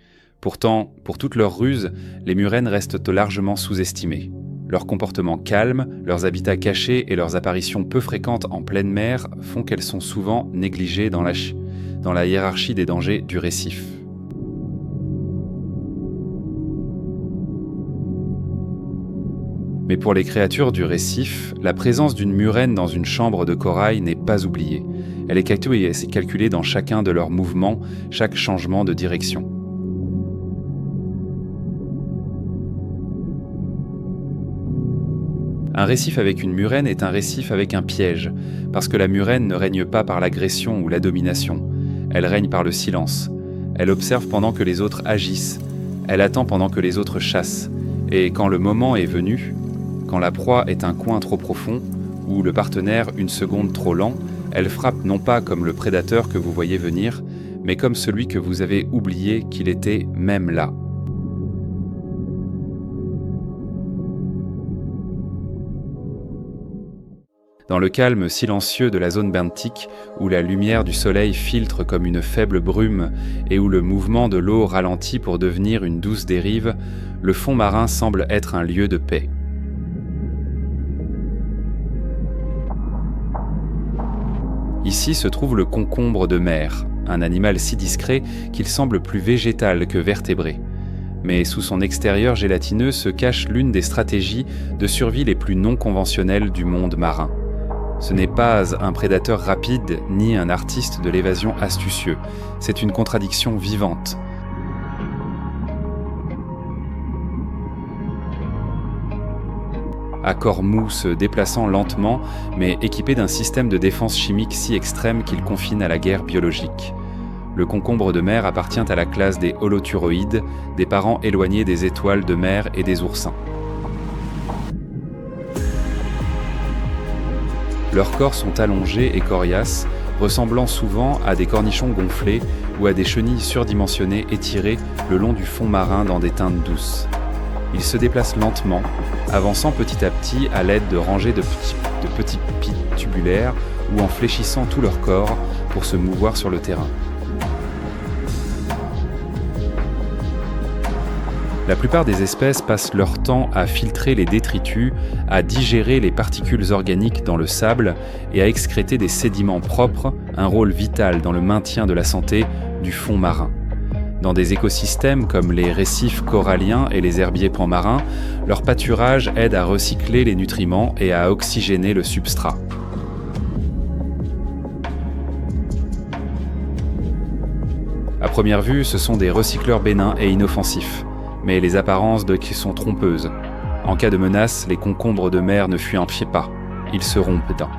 Pourtant, pour toutes leurs ruses, les murènes restent largement sous-estimées. Leur comportement calme, leurs habitats cachés et leurs apparitions peu fréquentes en pleine mer font qu'elles sont souvent négligées dans la hiérarchie des dangers du récif. Mais pour les créatures du récif, la présence d'une murène dans une chambre de corail n'est pas oubliée. Elle est calculée dans chacun de leurs mouvements, chaque changement de direction. Un récif avec une murène est un récif avec un piège, parce que la murène ne règne pas par l'agression ou la domination. Elle règne par le silence. Elle observe pendant que les autres agissent. Elle attend pendant que les autres chassent. Et quand le moment est venu, quand la proie est un coin trop profond, ou le partenaire une seconde trop lent, elle frappe non pas comme le prédateur que vous voyez venir, mais comme celui que vous avez oublié qu'il était même là. Dans le calme silencieux de la zone benthique, où la lumière du soleil filtre comme une faible brume et où le mouvement de l'eau ralentit pour devenir une douce dérive, le fond marin semble être un lieu de paix. Ici se trouve le concombre de mer, un animal si discret qu'il semble plus végétal que vertébré. Mais sous son extérieur gélatineux se cache l'une des stratégies de survie les plus non conventionnelles du monde marin. Ce n'est pas un prédateur rapide ni un artiste de l'évasion astucieux, c'est une contradiction vivante. À corps mou se déplaçant lentement, mais équipé d'un système de défense chimique si extrême qu'il confine à la guerre biologique. Le concombre de mer appartient à la classe des holothuroïdes, des parents éloignés des étoiles de mer et des oursins. Leurs corps sont allongés et coriaces, ressemblant souvent à des cornichons gonflés ou à des chenilles surdimensionnées étirées le long du fond marin dans des teintes douces. Ils se déplacent lentement, avançant petit à petit à l'aide de rangées de petits pieds tubulaires ou en fléchissant tout leur corps pour se mouvoir sur le terrain. La plupart des espèces passent leur temps à filtrer les détritus, à digérer les particules organiques dans le sable et à excréter des sédiments propres, un rôle vital dans le maintien de la santé du fond marin. Dans des écosystèmes comme les récifs coralliens et les herbiers panmarins, leur pâturage aide à recycler les nutriments et à oxygéner le substrat. À première vue, ce sont des recycleurs bénins et inoffensifs. Mais les apparences sont trompeuses. En cas de menace, les concombres de mer ne fuient en pied pas. Ils se rompent dedans.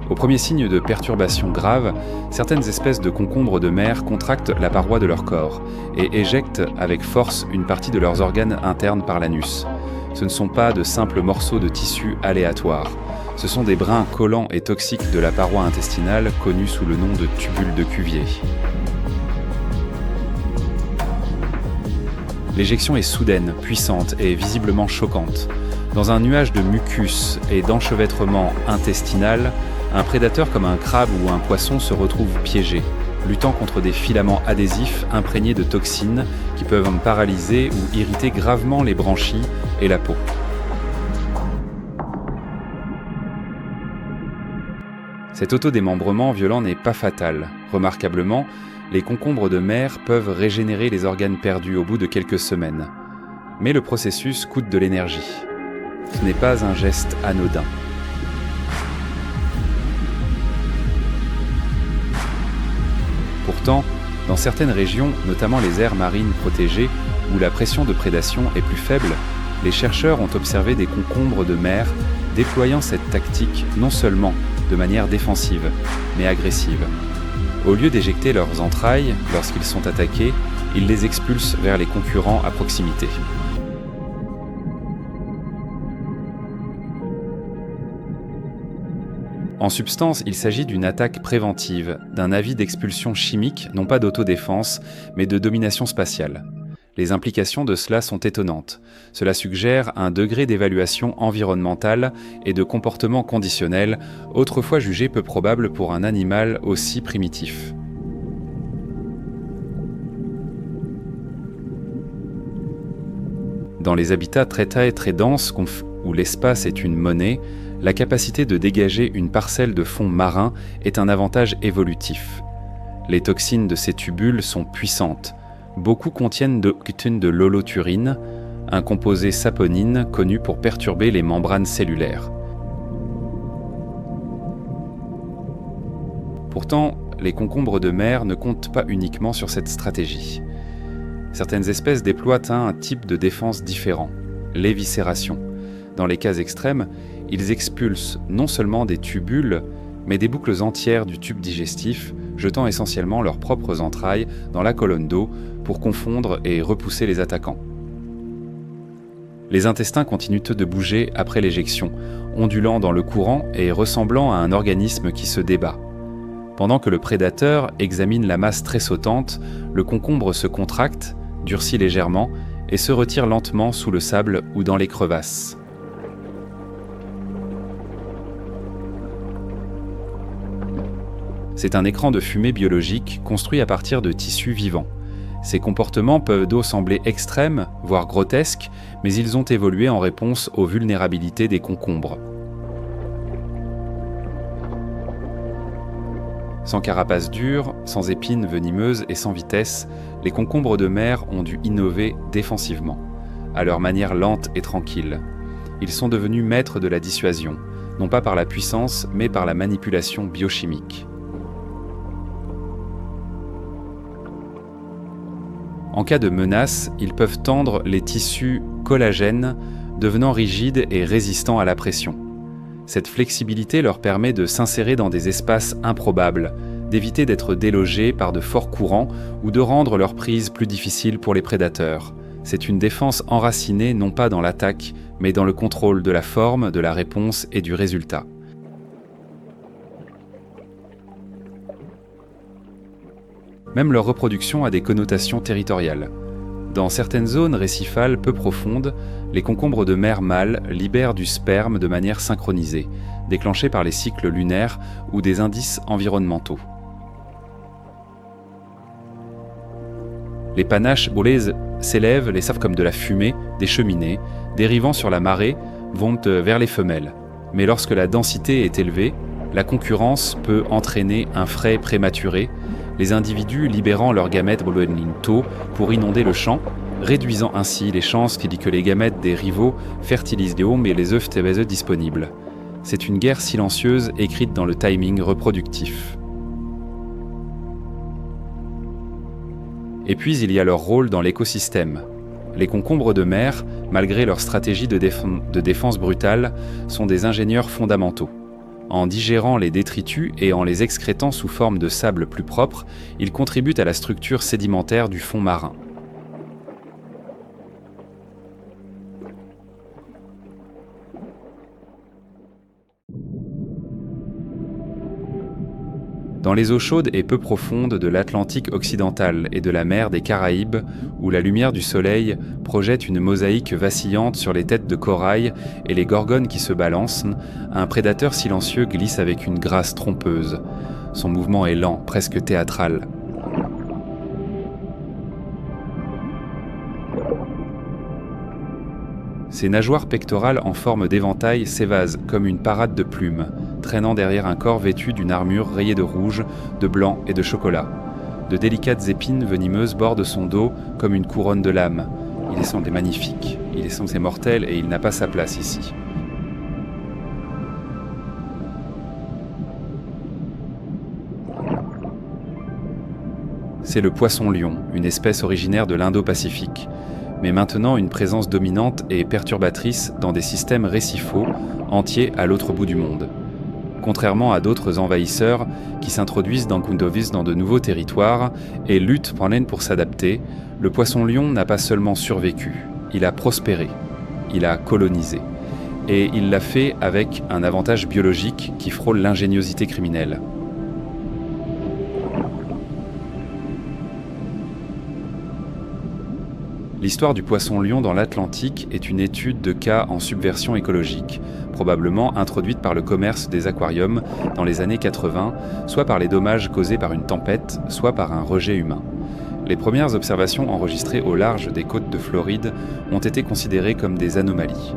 Au premier signe de perturbation grave, certaines espèces de concombres de mer contractent la paroi de leur corps et éjectent avec force une partie de leurs organes internes par l'anus. Ce ne sont pas de simples morceaux de tissu aléatoires. Ce sont des brins collants et toxiques de la paroi intestinale connus sous le nom de tubules de Cuvier. L'éjection est soudaine, puissante et visiblement choquante. Dans un nuage de mucus et d'enchevêtrement intestinal, un prédateur comme un crabe ou un poisson se retrouve piégé, luttant contre des filaments adhésifs imprégnés de toxines qui peuvent paralyser ou irriter gravement les branchies et la peau. Cet autodémembrement violent n'est pas fatal. Remarquablement, les concombres de mer peuvent régénérer les organes perdus au bout de quelques semaines. Mais le processus coûte de l'énergie. Ce n'est pas un geste anodin. Pourtant, dans certaines régions, notamment les aires marines protégées, où la pression de prédation est plus faible, les chercheurs ont observé des concombres de mer déployant cette tactique non seulement de manière défensive, mais agressive. Au lieu d'éjecter leurs entrailles lorsqu'ils sont attaqués, ils les expulsent vers les concurrents à proximité. En substance, il s'agit d'une attaque préventive, d'un avis d'expulsion chimique, non pas d'autodéfense, mais de domination spatiale. Les implications de cela sont étonnantes. Cela suggère un degré d'évaluation environnementale et de comportement conditionnel, autrefois jugé peu probable pour un animal aussi primitif. Dans les habitats très denses où l'espace est une monnaie, la capacité de dégager une parcelle de fond marin est un avantage évolutif. Les toxines de ces tubules sont puissantes. Beaucoup contiennent de l'holothurine, un composé saponine connu pour perturber les membranes cellulaires. Pourtant, les concombres de mer ne comptent pas uniquement sur cette stratégie. Certaines espèces déploient un type de défense différent, l'éviscération. Dans les cas extrêmes, ils expulsent non seulement des tubules, mais des boucles entières du tube digestif, jetant essentiellement leurs propres entrailles dans la colonne d'eau pour confondre et repousser les attaquants. Les intestins continuent de bouger après l'éjection, ondulant dans le courant et ressemblant à un organisme qui se débat. Pendant que le prédateur examine la masse très sautante, le concombre se contracte, durcit légèrement et se retire lentement sous le sable ou dans les crevasses. C'est un écran de fumée biologique construit à partir de tissus vivants. Ces comportements peuvent sembler extrêmes, voire grotesques, mais ils ont évolué en réponse aux vulnérabilités des concombres. Sans carapace dure, sans épines venimeuses et sans vitesse, les concombres de mer ont dû innover défensivement, à leur manière lente et tranquille. Ils sont devenus maîtres de la dissuasion, non pas par la puissance, mais par la manipulation biochimique. En cas de menace, ils peuvent tendre les tissus collagènes, devenant rigides et résistants à la pression. Cette flexibilité leur permet de s'insérer dans des espaces improbables, d'éviter d'être délogés par de forts courants ou de rendre leur prise plus difficile pour les prédateurs. C'est une défense enracinée non pas dans l'attaque, mais dans le contrôle de la forme, de la réponse et du résultat. Même leur reproduction a des connotations territoriales. Dans certaines zones récifales peu profondes, les concombres de mer mâles libèrent du sperme de manière synchronisée, déclenchée par les cycles lunaires ou des indices environnementaux. Les panaches s'élèvent, les savent comme de la fumée, des cheminées, dérivant sur la marée, vont vers les femelles. Mais lorsque la densité est élevée, la concurrence peut entraîner un frai prématuré, les individus libérant leurs gamètes tôt pour inonder le champ, réduisant ainsi les chances que les gamètes des rivaux fertilisent les omes et les œufs disponibles. C'est une guerre silencieuse écrite dans le timing reproductif. Et puis il y a leur rôle dans l'écosystème. Les concombres de mer, malgré leur stratégie de défense brutale, sont des ingénieurs fondamentaux. En digérant les détritus et en les excrétant sous forme de sable plus propre, ils contribuent à la structure sédimentaire du fond marin. Dans les eaux chaudes et peu profondes de l'Atlantique occidental et de la mer des Caraïbes, où la lumière du soleil projette une mosaïque vacillante sur les têtes de corail et les gorgones qui se balancent, un prédateur silencieux glisse avec une grâce trompeuse. Son mouvement est lent, presque théâtral. Ses nageoires pectorales en forme d'éventail s'évasent comme une parade de plumes, traînant derrière un corps vêtu d'une armure rayée de rouge, de blanc et de chocolat. De délicates épines venimeuses bordent son dos comme une couronne de lames. Il est magnifique, il est mortel et il n'a pas sa place ici. C'est le poisson-lion, une espèce originaire de l'Indo-Pacifique, mais maintenant une présence dominante et perturbatrice dans des systèmes récifaux entiers à l'autre bout du monde. Contrairement à d'autres envahisseurs qui s'introduisent dans Kundovis dans de nouveaux territoires et luttent pour s'adapter, le poisson-lion n'a pas seulement survécu, il a prospéré, il a colonisé. Et il l'a fait avec un avantage biologique qui frôle l'ingéniosité criminelle. L'histoire du poisson-lion dans l'Atlantique est une étude de cas en subversion écologique, probablement introduite par le commerce des aquariums dans les années 80, soit par les dommages causés par une tempête, soit par un rejet humain. Les premières observations enregistrées au large des côtes de Floride ont été considérées comme des anomalies.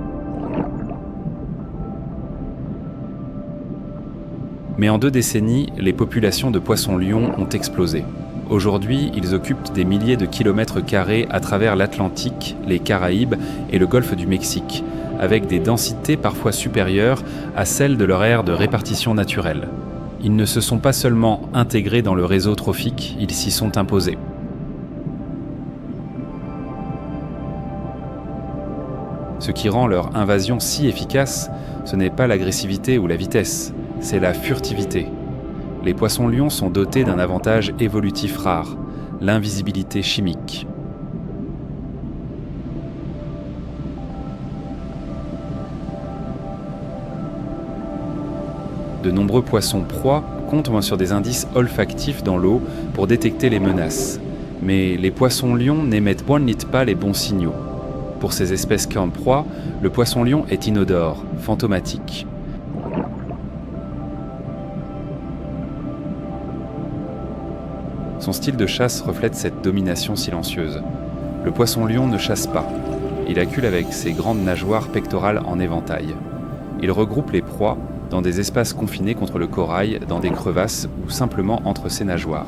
Mais en 2 décennies, les populations de poissons-lions ont explosé. Aujourd'hui, ils occupent des milliers de kilomètres carrés à travers l'Atlantique, les Caraïbes et le golfe du Mexique, avec des densités parfois supérieures à celles de leur aire de répartition naturelle. Ils ne se sont pas seulement intégrés dans le réseau trophique, ils s'y sont imposés. Ce qui rend leur invasion si efficace, ce n'est pas l'agressivité ou la vitesse, c'est la furtivité. Les poissons-lions sont dotés d'un avantage évolutif rare, l'invisibilité chimique. De nombreux poissons-proies comptent sur des indices olfactifs dans l'eau pour détecter les menaces. Mais les poissons-lions n'émettent pas les bons signaux. Pour ces espèces qu'en proie, le poisson-lion est inodore, fantomatique. Son style de chasse reflète cette domination silencieuse. Le poisson-lion ne chasse pas. Il accule avec ses grandes nageoires pectorales en éventail. Il regroupe les proies dans des espaces confinés contre le corail, dans des crevasses ou simplement entre ses nageoires.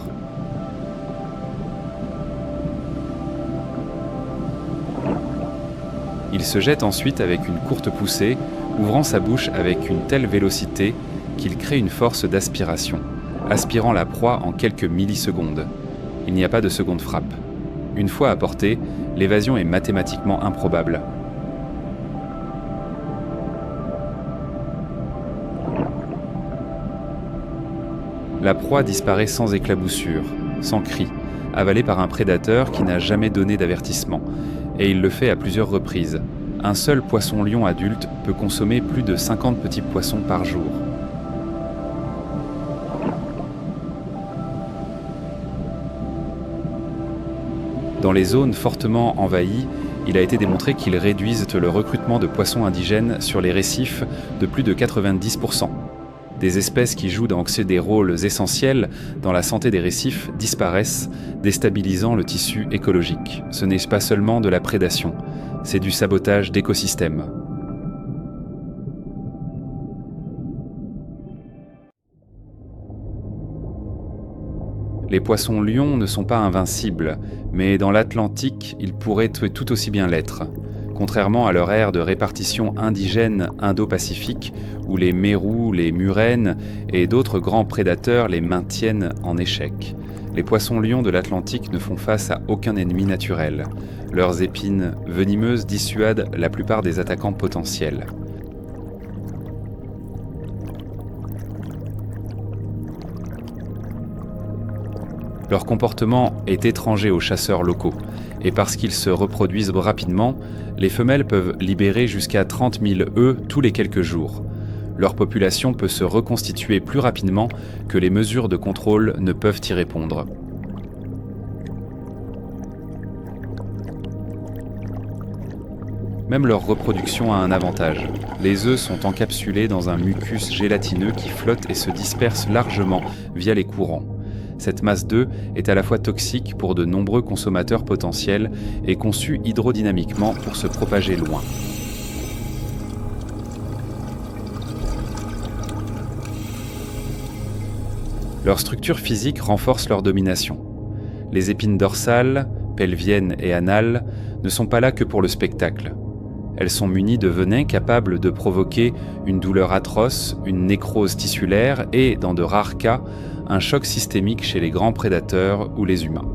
Il se jette ensuite avec une courte poussée, ouvrant sa bouche avec une telle vélocité qu'il crée une force d'aspiration, aspirant la proie en quelques millisecondes. Il n'y a pas de seconde frappe. Une fois à portée, l'évasion est mathématiquement improbable. La proie disparaît sans éclaboussure, sans cri, avalée par un prédateur qui n'a jamais donné d'avertissement, et il le fait à plusieurs reprises. Un seul poisson-lion adulte peut consommer plus de 50 petits poissons par jour. Dans les zones fortement envahies, il a été démontré qu'ils réduisent le recrutement de poissons indigènes sur les récifs de plus de 90%. Des espèces qui jouent des rôles essentiels dans la santé des récifs disparaissent, déstabilisant le tissu écologique. Ce n'est pas seulement de la prédation, c'est du sabotage d'écosystèmes. Les poissons-lions ne sont pas invincibles, mais dans l'Atlantique, ils pourraient tout aussi bien l'être. Contrairement à leur aire de répartition indigène indo-pacifique, où les mérous, les murènes et d'autres grands prédateurs les maintiennent en échec. Les poissons-lions de l'Atlantique ne font face à aucun ennemi naturel. Leurs épines venimeuses dissuadent la plupart des attaquants potentiels. Leur comportement est étranger aux chasseurs locaux, et parce qu'ils se reproduisent rapidement, les femelles peuvent libérer jusqu'à 30 000 œufs tous les quelques jours. Leur population peut se reconstituer plus rapidement que les mesures de contrôle ne peuvent y répondre. Même leur reproduction a un avantage. Les œufs sont encapsulés dans un mucus gélatineux qui flotte et se disperse largement via les courants. Cette masse d'œufs est à la fois toxique pour de nombreux consommateurs potentiels et conçue hydrodynamiquement pour se propager loin. Leur structure physique renforce leur domination. Les épines dorsales, pelviennes et anales ne sont pas là que pour le spectacle. Elles sont munies de venins capables de provoquer une douleur atroce, une nécrose tissulaire et, dans de rares cas, un choc systémique chez les grands prédateurs ou les humains.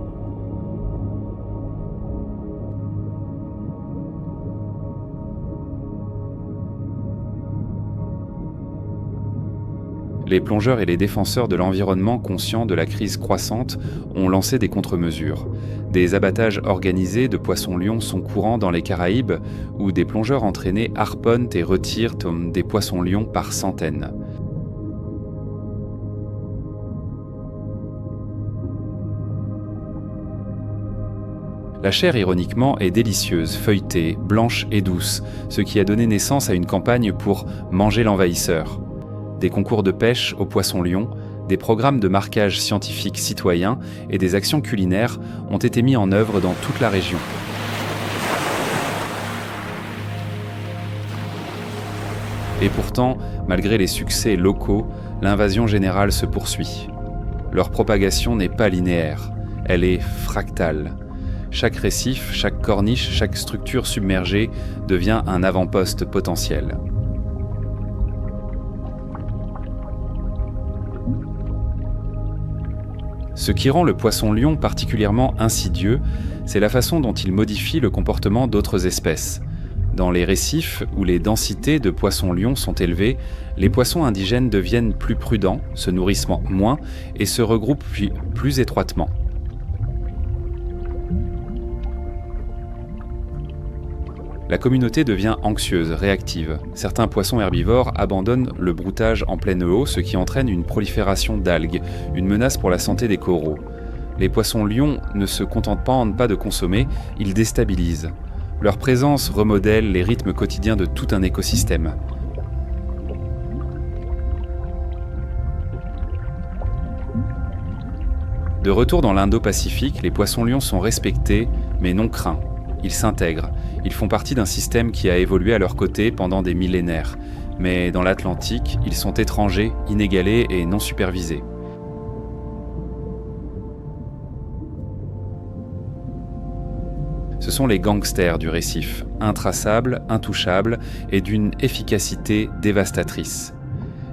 Les plongeurs et les défenseurs de l'environnement conscients de la crise croissante ont lancé des contre-mesures. Des abattages organisés de poissons-lions sont courants dans les Caraïbes, où des plongeurs entraînés harponnent et retirent des poissons-lions par centaines. La chair, ironiquement, est délicieuse, feuilletée, blanche et douce, ce qui a donné naissance à une campagne pour « manger l'envahisseur ». Des concours de pêche aux poissons-lions, Des programmes de marquage scientifique citoyen et des actions culinaires ont été mis en œuvre dans toute la région. Et pourtant, malgré les succès locaux, l'invasion générale se poursuit. Leur propagation n'est pas linéaire, elle est fractale. Chaque récif, chaque corniche, chaque structure submergée devient un avant-poste potentiel. Ce qui rend le poisson-lion particulièrement insidieux, c'est la façon dont il modifie le comportement d'autres espèces. Dans les récifs où les densités de poissons-lions sont élevées, les poissons indigènes deviennent plus prudents, se nourrissent moins et se regroupent plus étroitement. La communauté devient anxieuse, réactive. Certains poissons herbivores abandonnent le broutage en pleine eau, ce qui entraîne une prolifération d'algues, une menace pour la santé des coraux. Les poissons-lions ne se contentent pas de consommer, ils déstabilisent. Leur présence remodèle les rythmes quotidiens de tout un écosystème. De retour dans l'Indo-Pacifique, les poissons-lions sont respectés, mais non craints. Ils s'intègrent, ils font partie d'un système qui a évolué à leur côté pendant des millénaires. Mais dans l'Atlantique, ils sont étrangers, inégalés et non supervisés. Ce sont les gangsters du récif, intraçables, intouchables et d'une efficacité dévastatrice.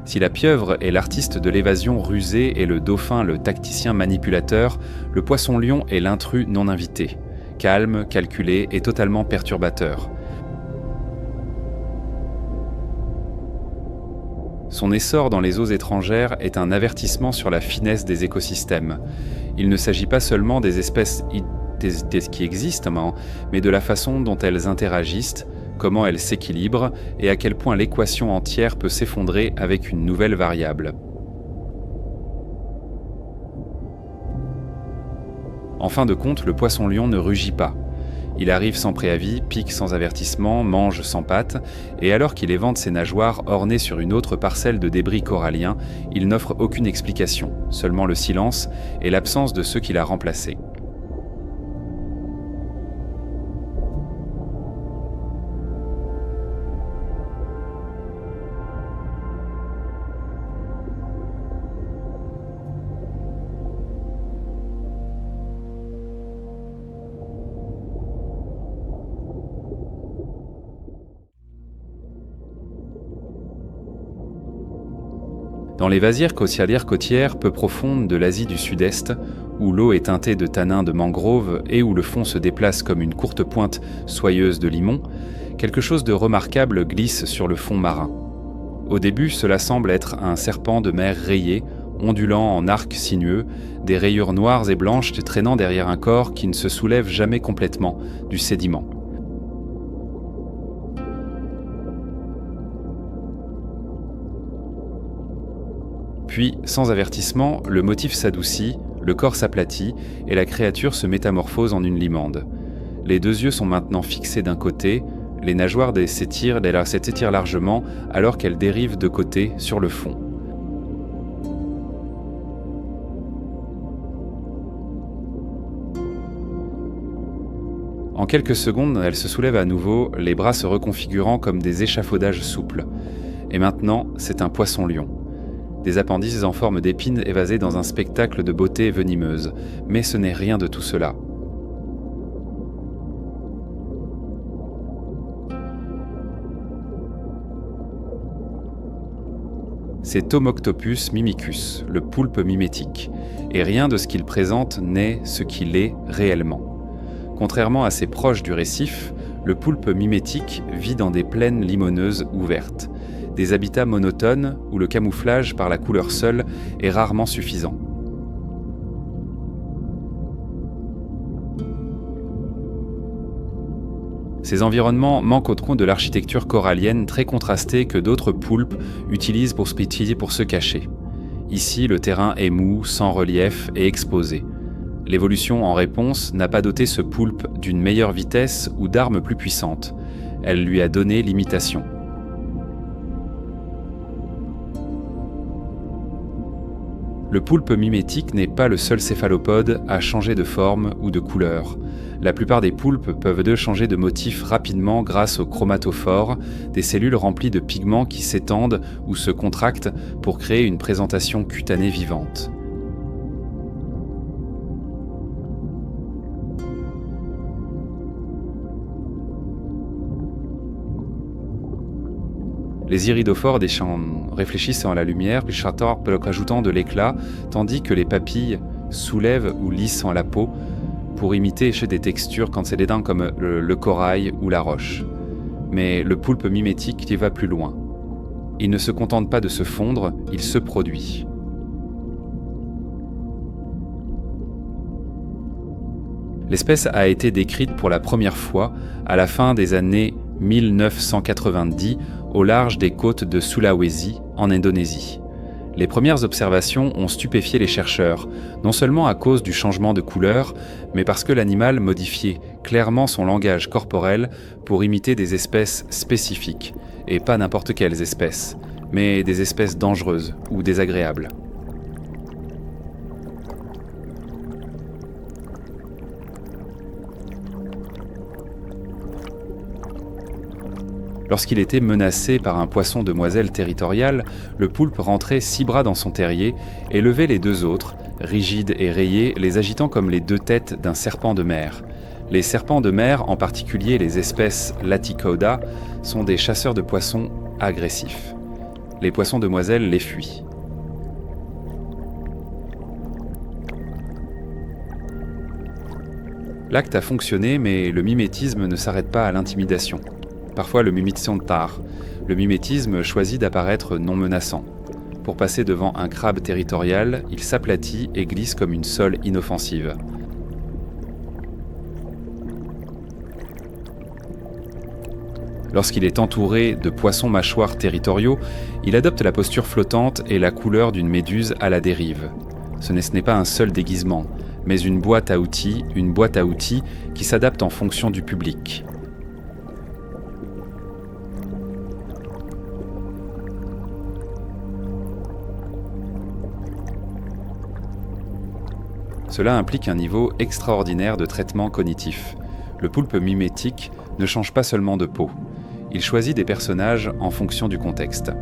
Si la pieuvre est l'artiste de l'évasion rusée et le dauphin le tacticien manipulateur, le poisson-lion est l'intrus non invité, calme, calculé et totalement perturbateur. Son essor dans les eaux étrangères est un avertissement sur la finesse des écosystèmes. Il ne s'agit pas seulement des espèces qui existent, mais de la façon dont elles interagissent, comment elles s'équilibrent et à quel point l'équation entière peut s'effondrer avec une nouvelle variable. En fin de compte, le poisson-lion ne rugit pas. Il arrive sans préavis, pique sans avertissement, mange sans pattes, et alors qu'il évente ses nageoires ornées sur une autre parcelle de débris coralliens, il n'offre aucune explication, seulement le silence et l'absence de ceux qui l'a remplacé. Dans les vasières côtières peu profondes de l'Asie du Sud-Est, où l'eau est teintée de tanins de mangrove et où le fond se déplace comme une courte pointe soyeuse de limon, quelque chose de remarquable glisse sur le fond marin. Au début, cela semble être un serpent de mer rayé, ondulant en arc sinueux, des rayures noires et blanches traînant derrière un corps qui ne se soulève jamais complètement du sédiment. Puis, sans avertissement, le motif s'adoucit, le corps s'aplatit et la créature se métamorphose en une limande. Les deux yeux sont maintenant fixés d'un côté, les nageoires s'étirent largement alors qu'elles dérivent de côté sur le fond. En quelques secondes, elle se soulève à nouveau, les bras se reconfigurant comme des échafaudages souples. Et maintenant, c'est un poisson-lion. Des appendices en forme d'épines évasées dans un spectacle de beauté venimeuse. Mais ce n'est rien de tout cela. C'est Homoctopus mimicus, le poulpe mimétique. Et rien de ce qu'il présente n'est ce qu'il est réellement. Contrairement à ses proches du récif, le poulpe mimétique vit dans des plaines limoneuses ouvertes. Des habitats monotones où le camouflage par la couleur seule est rarement suffisant. Ces environnements manquent au tronc de l'architecture corallienne très contrastée que d'autres poulpes utilisent pour se cacher. Ici, le terrain est mou, sans relief et exposé. L'évolution en réponse n'a pas doté ce poulpe d'une meilleure vitesse ou d'armes plus puissantes. Elle lui a donné l'imitation. Le poulpe mimétique n'est pas le seul céphalopode à changer de forme ou de couleur. La plupart des poulpes peuvent changer de motif rapidement grâce aux chromatophores, des cellules remplies de pigments qui s'étendent ou se contractent pour créer une présentation cutanée vivante. Les iridophores réfléchissent à la lumière, puis ajoutant de l'éclat, tandis que les papilles soulèvent ou lissent la peau pour imiter des textures quand c'est des dents comme le corail ou la roche. Mais le poulpe mimétique y va plus loin. Il ne se contente pas de se fondre, il se produit. L'espèce a été décrite pour la première fois à la fin des années 1990 au large des côtes de Sulawesi, en Indonésie. Les premières observations ont stupéfié les chercheurs, non seulement à cause du changement de couleur, mais parce que l'animal modifiait clairement son langage corporel pour imiter des espèces spécifiques, et pas n'importe quelles espèces, mais des espèces dangereuses ou désagréables. Lorsqu'il était menacé par un poisson demoiselle territorial, le poulpe rentrait 6 bras dans son terrier et levait les 2 autres, rigides et rayés, les agitant comme les 2 têtes d'un serpent de mer. Les serpents de mer, en particulier les espèces Laticoda, sont des chasseurs de poissons agressifs. Les poissons demoiselles les fuient. L'acte a fonctionné, mais le mimétisme ne s'arrête pas à l'intimidation. Parfois le mimétisme choisit d'apparaître non menaçant. Pour passer devant un crabe territorial, il s'aplatit et glisse comme une sole inoffensive. Lorsqu'il est entouré de poissons mâchoires territoriaux, il adopte la posture flottante et la couleur d'une méduse à la dérive. Ce n'est pas un seul déguisement, mais une boîte à outils qui s'adapte en fonction du public. Cela implique un niveau extraordinaire de traitement cognitif. Le poulpe mimétique ne change pas seulement de peau. Il choisit des personnages en fonction du contexte.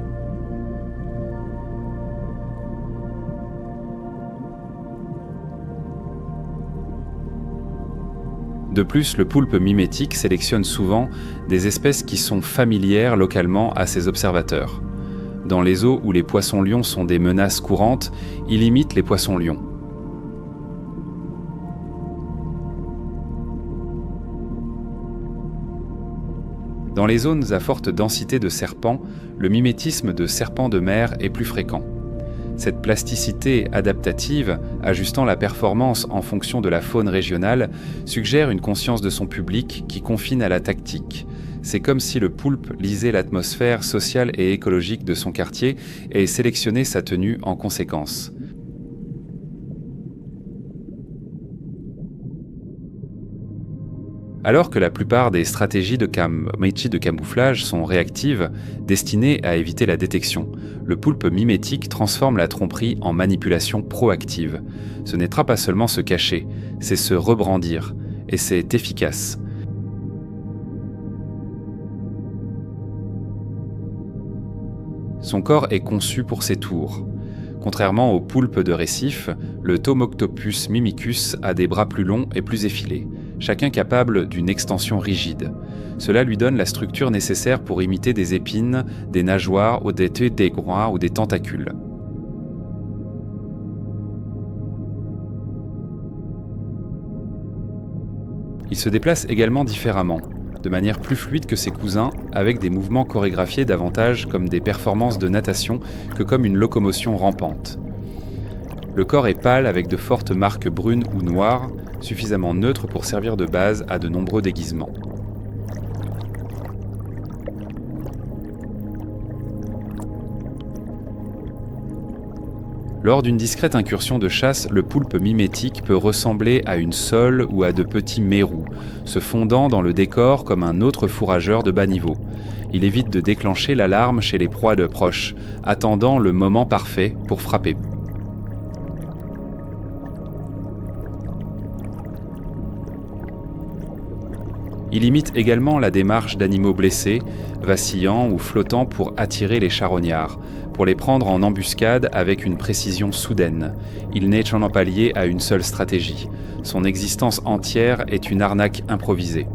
De plus, le poulpe mimétique sélectionne souvent des espèces qui sont familières localement à ses observateurs. Dans les eaux où les poissons-lions sont des menaces courantes, il imite les poissons-lions. Dans les zones à forte densité de serpents, le mimétisme de serpents de mer est plus fréquent. Cette plasticité adaptative, ajustant la performance en fonction de la faune régionale, suggère une conscience de son public qui confine à la tactique. C'est comme si le poulpe lisait l'atmosphère sociale et écologique de son quartier et sélectionnait sa tenue en conséquence. Alors que la plupart des stratégies de camouflage sont réactives, destinées à éviter la détection, le poulpe mimétique transforme la tromperie en manipulation proactive. Ce n'est pas seulement se cacher, c'est se rebrandir, et c'est efficace. Son corps est conçu pour ses tours. Contrairement au poulpe de récif, le Tomoctopus mimicus a des bras plus longs et plus effilés, chacun capable d'une extension rigide. Cela lui donne la structure nécessaire pour imiter des épines, des nageoires ou des tégrois ou des tentacules. Il se déplace également différemment, de manière plus fluide que ses cousins, avec des mouvements chorégraphiés davantage comme des performances de natation que comme une locomotion rampante. Le corps est pâle avec de fortes marques brunes ou noires, suffisamment neutres pour servir de base à de nombreux déguisements. Lors d'une discrète incursion de chasse, le poulpe mimétique peut ressembler à une sole ou à de petits mérous, se fondant dans le décor comme un autre fourrageur de bas niveau. Il évite de déclencher l'alarme chez les proies de proches, attendant le moment parfait pour frapper. Il imite également la démarche d'animaux blessés, vacillant ou flottant pour attirer les charognards, pour les prendre en embuscade avec une précision soudaine. Il n'est en pallier à une seule stratégie. Son existence entière est une arnaque improvisée.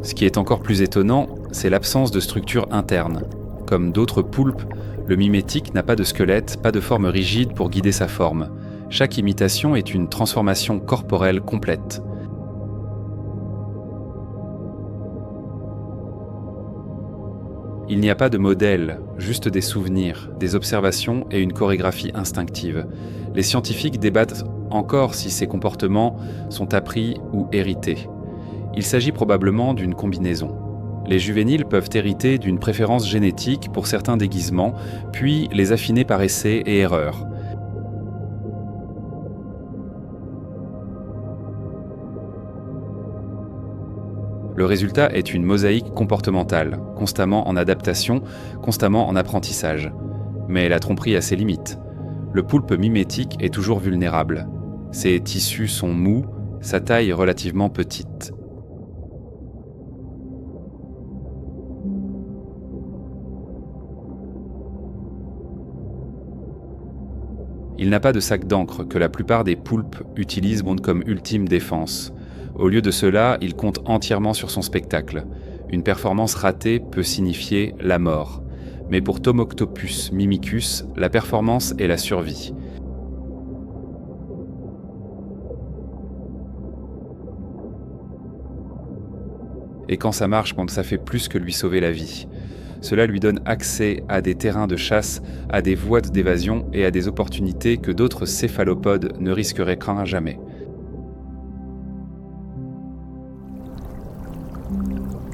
Ce qui est encore plus étonnant, c'est l'absence de structure interne. Comme d'autres poulpes, le mimétique n'a pas de squelette, pas de forme rigide pour guider sa forme. Chaque imitation est une transformation corporelle complète. Il n'y a pas de modèle, juste des souvenirs, des observations et une chorégraphie instinctive. Les scientifiques débattent encore si ces comportements sont appris ou hérités. Il s'agit probablement d'une combinaison. Les juvéniles peuvent hériter d'une préférence génétique pour certains déguisements, puis les affiner par essai et erreur. Le résultat est une mosaïque comportementale, constamment en adaptation, constamment en apprentissage. Mais la tromperie a ses limites. Le poulpe mimétique est toujours vulnérable. Ses tissus sont mous, sa taille relativement petite. Il n'a pas de sac d'encre que la plupart des poulpes utilisent comme ultime défense. Au lieu de cela, il compte entièrement sur son spectacle. Une performance ratée peut signifier la mort. Mais pour Tomoctopus mimicus, la performance est la survie. Et quand ça marche, quand ça fait plus que lui sauver la vie. Cela lui donne accès à des terrains de chasse, à des voies d'évasion et à des opportunités que d'autres céphalopodes ne risqueraient jamais.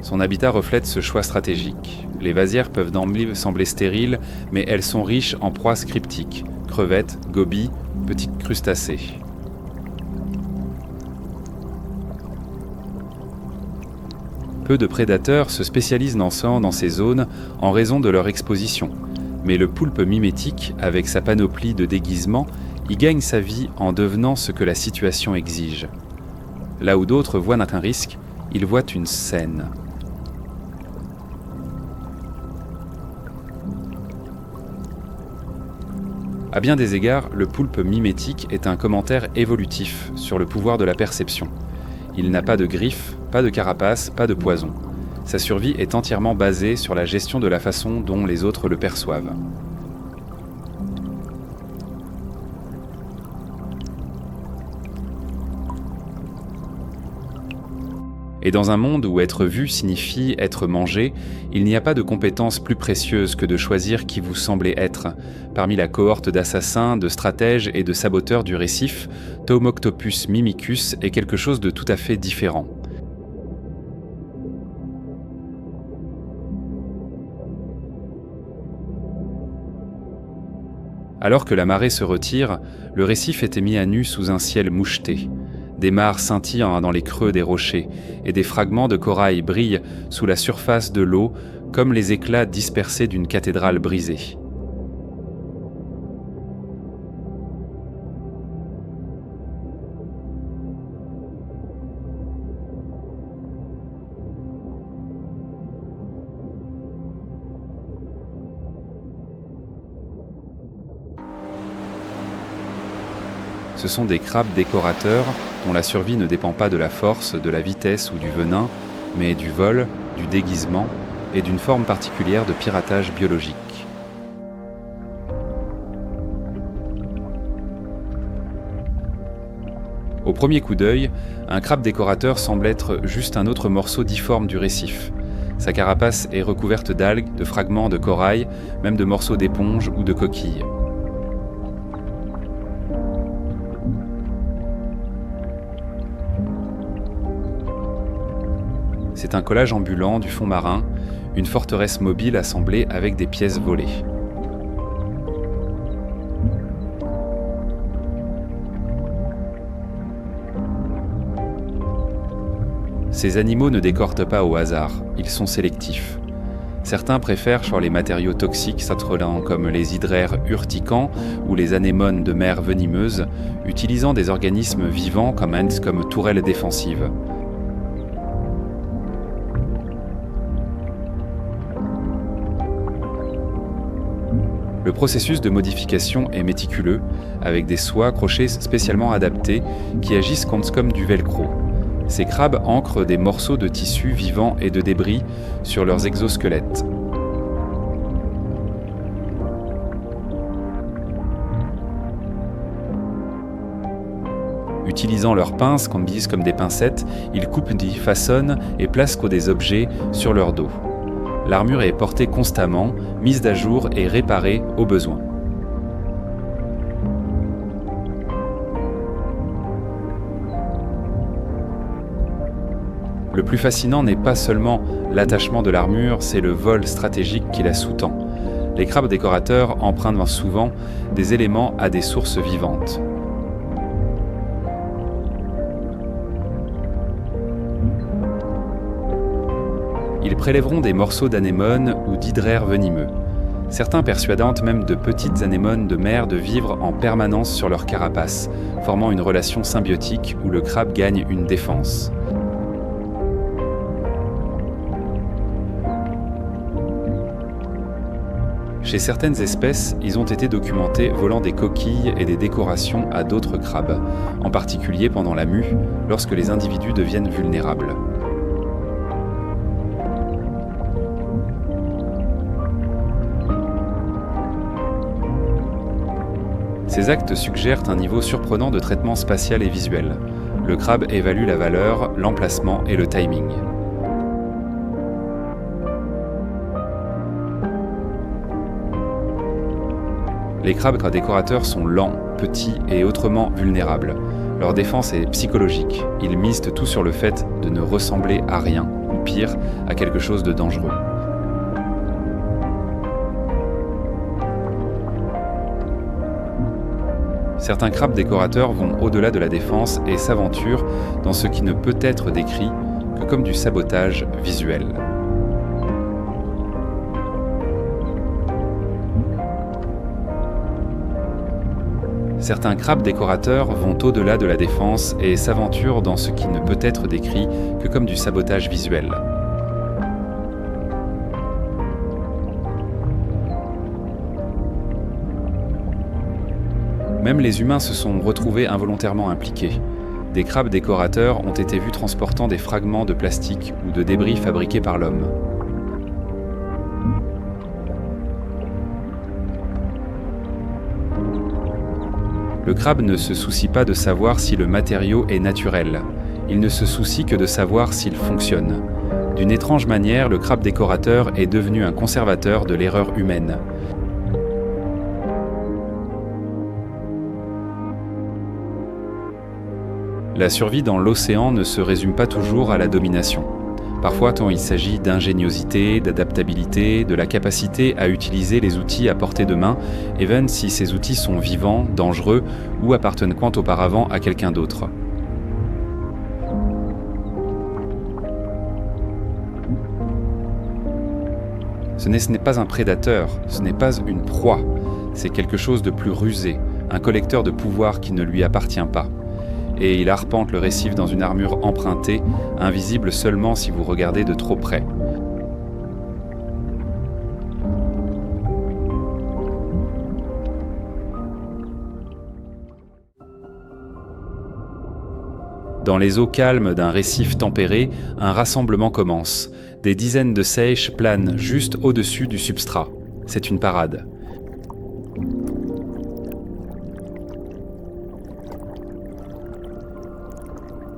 Son habitat reflète ce choix stratégique. Les vasières peuvent d'emblée sembler stériles, mais elles sont riches en proies cryptiques, crevettes, gobies, petits crustacés. Peu de prédateurs se spécialisent dans ces zones en raison de leur exposition. Mais le poulpe mimétique, avec sa panoplie de déguisements, y gagne sa vie en devenant ce que la situation exige. Là où d'autres voient un risque, ils voient une scène. À bien des égards, le poulpe mimétique est un commentaire évolutif sur le pouvoir de la perception. Il n'a pas de griffes, pas de carapace, pas de poison. Sa survie est entièrement basée sur la gestion de la façon dont les autres le perçoivent. Et dans un monde où être vu signifie être mangé, il n'y a pas de compétence plus précieuse que de choisir qui vous semblez être. Parmi la cohorte d'assassins, de stratèges et de saboteurs du récif, Tomoctopus mimicus est quelque chose de tout à fait différent. Alors que la marée se retire, le récif était mis à nu sous un ciel moucheté. Des mares scintillent dans les creux des rochers, et des fragments de corail brillent sous la surface de l'eau comme les éclats dispersés d'une cathédrale brisée. Ce sont des crabes décorateurs dont la survie ne dépend pas de la force, de la vitesse ou du venin, mais du vol, du déguisement et d'une forme particulière de piratage biologique. Au premier coup d'œil, un crabe décorateur semble être juste un autre morceau difforme du récif. Sa carapace est recouverte d'algues, de fragments de corail, même de morceaux d'éponge ou de coquilles. C'est un collage ambulant du fond marin, une forteresse mobile assemblée avec des pièces volées. Ces animaux ne décortent pas au hasard, ils sont sélectifs. Certains préfèrent sur les matériaux toxiques comme les hydraires urticants ou les anémones de mer venimeuses, utilisant des organismes vivants comme tourelles défensives. Le processus de modification est méticuleux, avec des soies crochets spécialement adaptés qui agissent comme du velcro. Ces crabes ancrent des morceaux de tissus vivants et de débris sur leurs exosquelettes. Utilisant leurs pinces, comme des pincettes, ils coupent, façonnent et placent des objets sur leur dos. L'armure est portée constamment, mise à jour et réparée au besoin. Le plus fascinant n'est pas seulement l'attachement de l'armure, c'est le vol stratégique qui la sous-tend. Les crabes décorateurs empruntent souvent des éléments à des sources vivantes. Ils prélèveront des morceaux d'anémones ou d'hydraires venimeux. Certains persuadent même de petites anémones de mer de vivre en permanence sur leur carapace, formant une relation symbiotique où le crabe gagne une défense. Chez certaines espèces, ils ont été documentés volant des coquilles et des décorations à d'autres crabes, en particulier pendant la mue, lorsque les individus deviennent vulnérables. Ces actes suggèrent un niveau surprenant de traitement spatial et visuel. Le crabe évalue la valeur, l'emplacement et le timing. Les crabes décorateurs sont lents, petits et autrement vulnérables. Leur défense est psychologique. Ils misent tout sur le fait de ne ressembler à rien, ou pire, à quelque chose de dangereux. Certains crabes décorateurs vont au-delà de la défense et s'aventurent dans ce qui ne peut être décrit que comme du sabotage visuel. Certains crabes décorateurs vont au-delà de la défense et s'aventurent dans ce qui ne peut être décrit que comme du sabotage visuel. Même les humains se sont retrouvés involontairement impliqués. Des crabes décorateurs ont été vus transportant des fragments de plastique ou de débris fabriqués par l'homme. Le crabe ne se soucie pas de savoir si le matériau est naturel. Il ne se soucie que de savoir s'il fonctionne. D'une étrange manière, le crabe décorateur est devenu un conservateur de l'erreur humaine. La survie dans l'océan ne se résume pas toujours à la domination. Parfois, il s'agit d'ingéniosité, d'adaptabilité, de la capacité à utiliser les outils à portée de main, even si ces outils sont vivants, dangereux ou appartenant auparavant à quelqu'un d'autre. Ce n'est pas un prédateur, ce n'est pas une proie, c'est quelque chose de plus rusé, un collecteur de pouvoir qui ne lui appartient pas. Et il arpente le récif dans une armure empruntée, invisible seulement si vous regardez de trop près. Dans les eaux calmes d'un récif tempéré, un rassemblement commence. Des dizaines de seiches planent juste au-dessus du substrat. C'est une parade.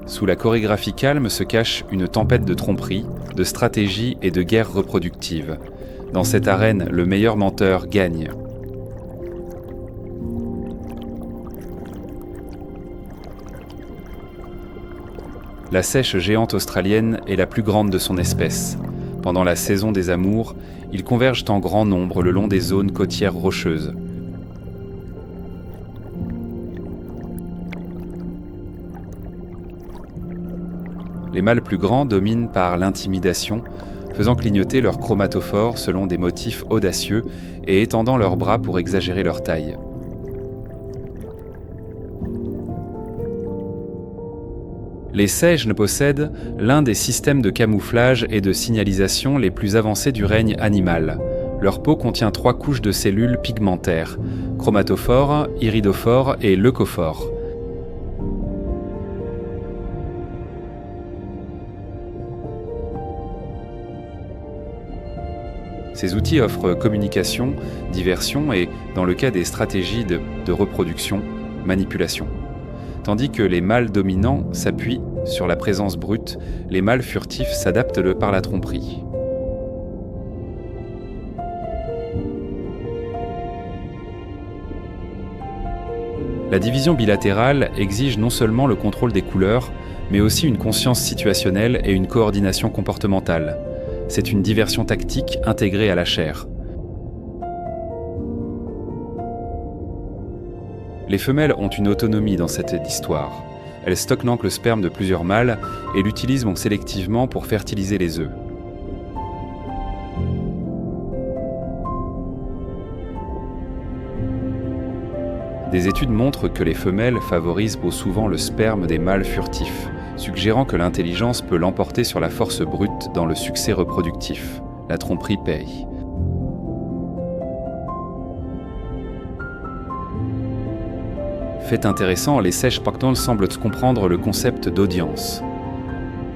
Sous la chorégraphie calme se cache une tempête de tromperie, de stratégie et de guerre reproductive. Dans cette arène, le meilleur menteur gagne. La seiche géante australienne est la plus grande de son espèce. Pendant la saison des amours, ils convergent en grand nombre le long des zones côtières rocheuses. Les mâles plus grands dominent par l'intimidation, faisant clignoter leurs chromatophores selon des motifs audacieux et étendant leurs bras pour exagérer leur taille. Les seiches possèdent l'un des systèmes de camouflage et de signalisation les plus avancés du règne animal. Leur peau contient 3 couches de cellules pigmentaires, chromatophores, iridophores et leucophores. Ces outils offrent communication, diversion et, dans le cas des stratégies de reproduction, manipulation. Tandis que les mâles dominants s'appuient sur la présence brute, les mâles furtifs s'adaptent par la tromperie. La division bilatérale exige non seulement le contrôle des couleurs, mais aussi une conscience situationnelle et une coordination comportementale. C'est une diversion tactique intégrée à la chair. Les femelles ont une autonomie dans cette histoire. Elles stockent donc le sperme de plusieurs mâles et l'utilisent donc sélectivement pour fertiliser les œufs. Des études montrent que les femelles favorisent beau souvent le sperme des mâles furtifs, suggérant que l'intelligence peut l'emporter sur la force brute dans le succès reproductif. La tromperie paye. Fait intéressant, les seiches pactons semblent comprendre le concept d'audience.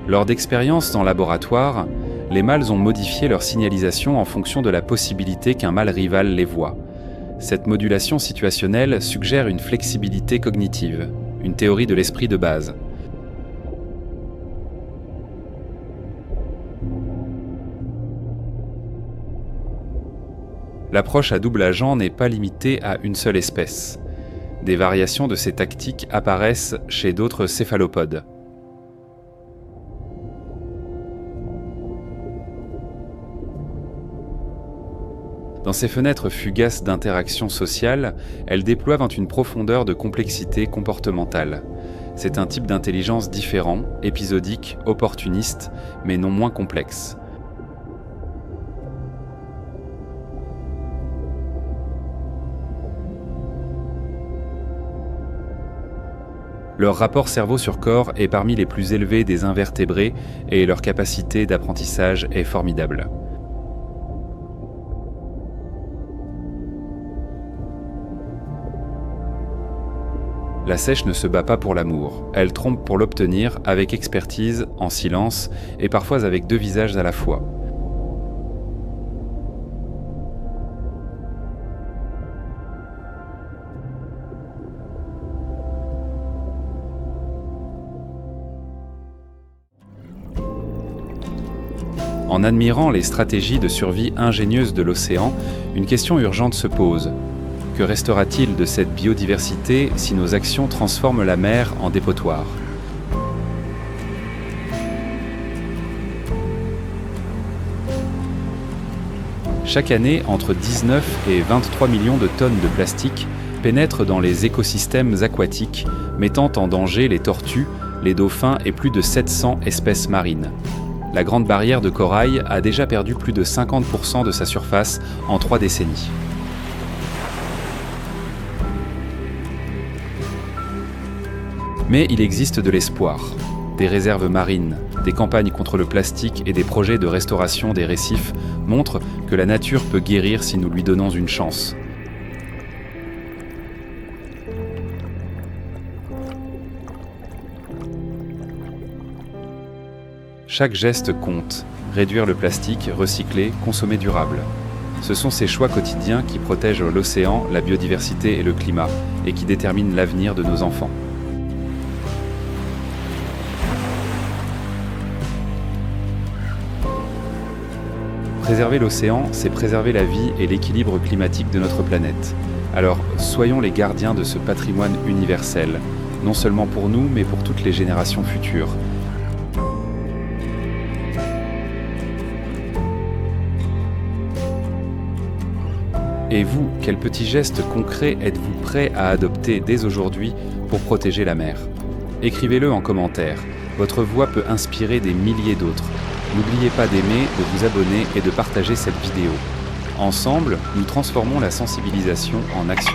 Lors d'expériences en laboratoire, les mâles ont modifié leur signalisation en fonction de la possibilité qu'un mâle rival les voie. Cette modulation situationnelle suggère une flexibilité cognitive, une théorie de l'esprit de base. L'approche à double agent n'est pas limitée à une seule espèce. Des variations de ces tactiques apparaissent chez d'autres céphalopodes. Dans ces fenêtres fugaces d'interaction sociale, elles déploient une profondeur de complexité comportementale. C'est un type d'intelligence différent, épisodique, opportuniste, mais non moins complexe. Leur rapport cerveau sur corps est parmi les plus élevés des invertébrés et leur capacité d'apprentissage est formidable. La seiche ne se bat pas pour l'amour, elle trompe pour l'obtenir avec expertise, en silence et parfois avec 2 visages à la fois. En admirant les stratégies de survie ingénieuses de l'océan, une question urgente se pose. Que restera-t-il de cette biodiversité si nos actions transforment la mer en dépotoir ? Chaque année, entre 19 et 23 millions de tonnes de plastique pénètrent dans les écosystèmes aquatiques, mettant en danger les tortues, les dauphins et plus de 700 espèces marines. La Grande Barrière de Corail a déjà perdu plus de 50% de sa surface en 3 décennies. Mais il existe de l'espoir. Des réserves marines, des campagnes contre le plastique et des projets de restauration des récifs montrent que la nature peut guérir si nous lui donnons une chance. Chaque geste compte. Réduire le plastique, recycler, consommer durable. Ce sont ces choix quotidiens qui protègent l'océan, la biodiversité et le climat, et qui déterminent l'avenir de nos enfants. Préserver l'océan, c'est préserver la vie et l'équilibre climatique de notre planète. Alors, soyons les gardiens de ce patrimoine universel, non seulement pour nous, mais pour toutes les générations futures. Et vous, quels petits gestes concrets êtes-vous prêts à adopter dès aujourd'hui pour protéger la mer ? Écrivez-le en commentaire. Votre voix peut inspirer des milliers d'autres. N'oubliez pas d'aimer, de vous abonner et de partager cette vidéo. Ensemble, nous transformons la sensibilisation en action.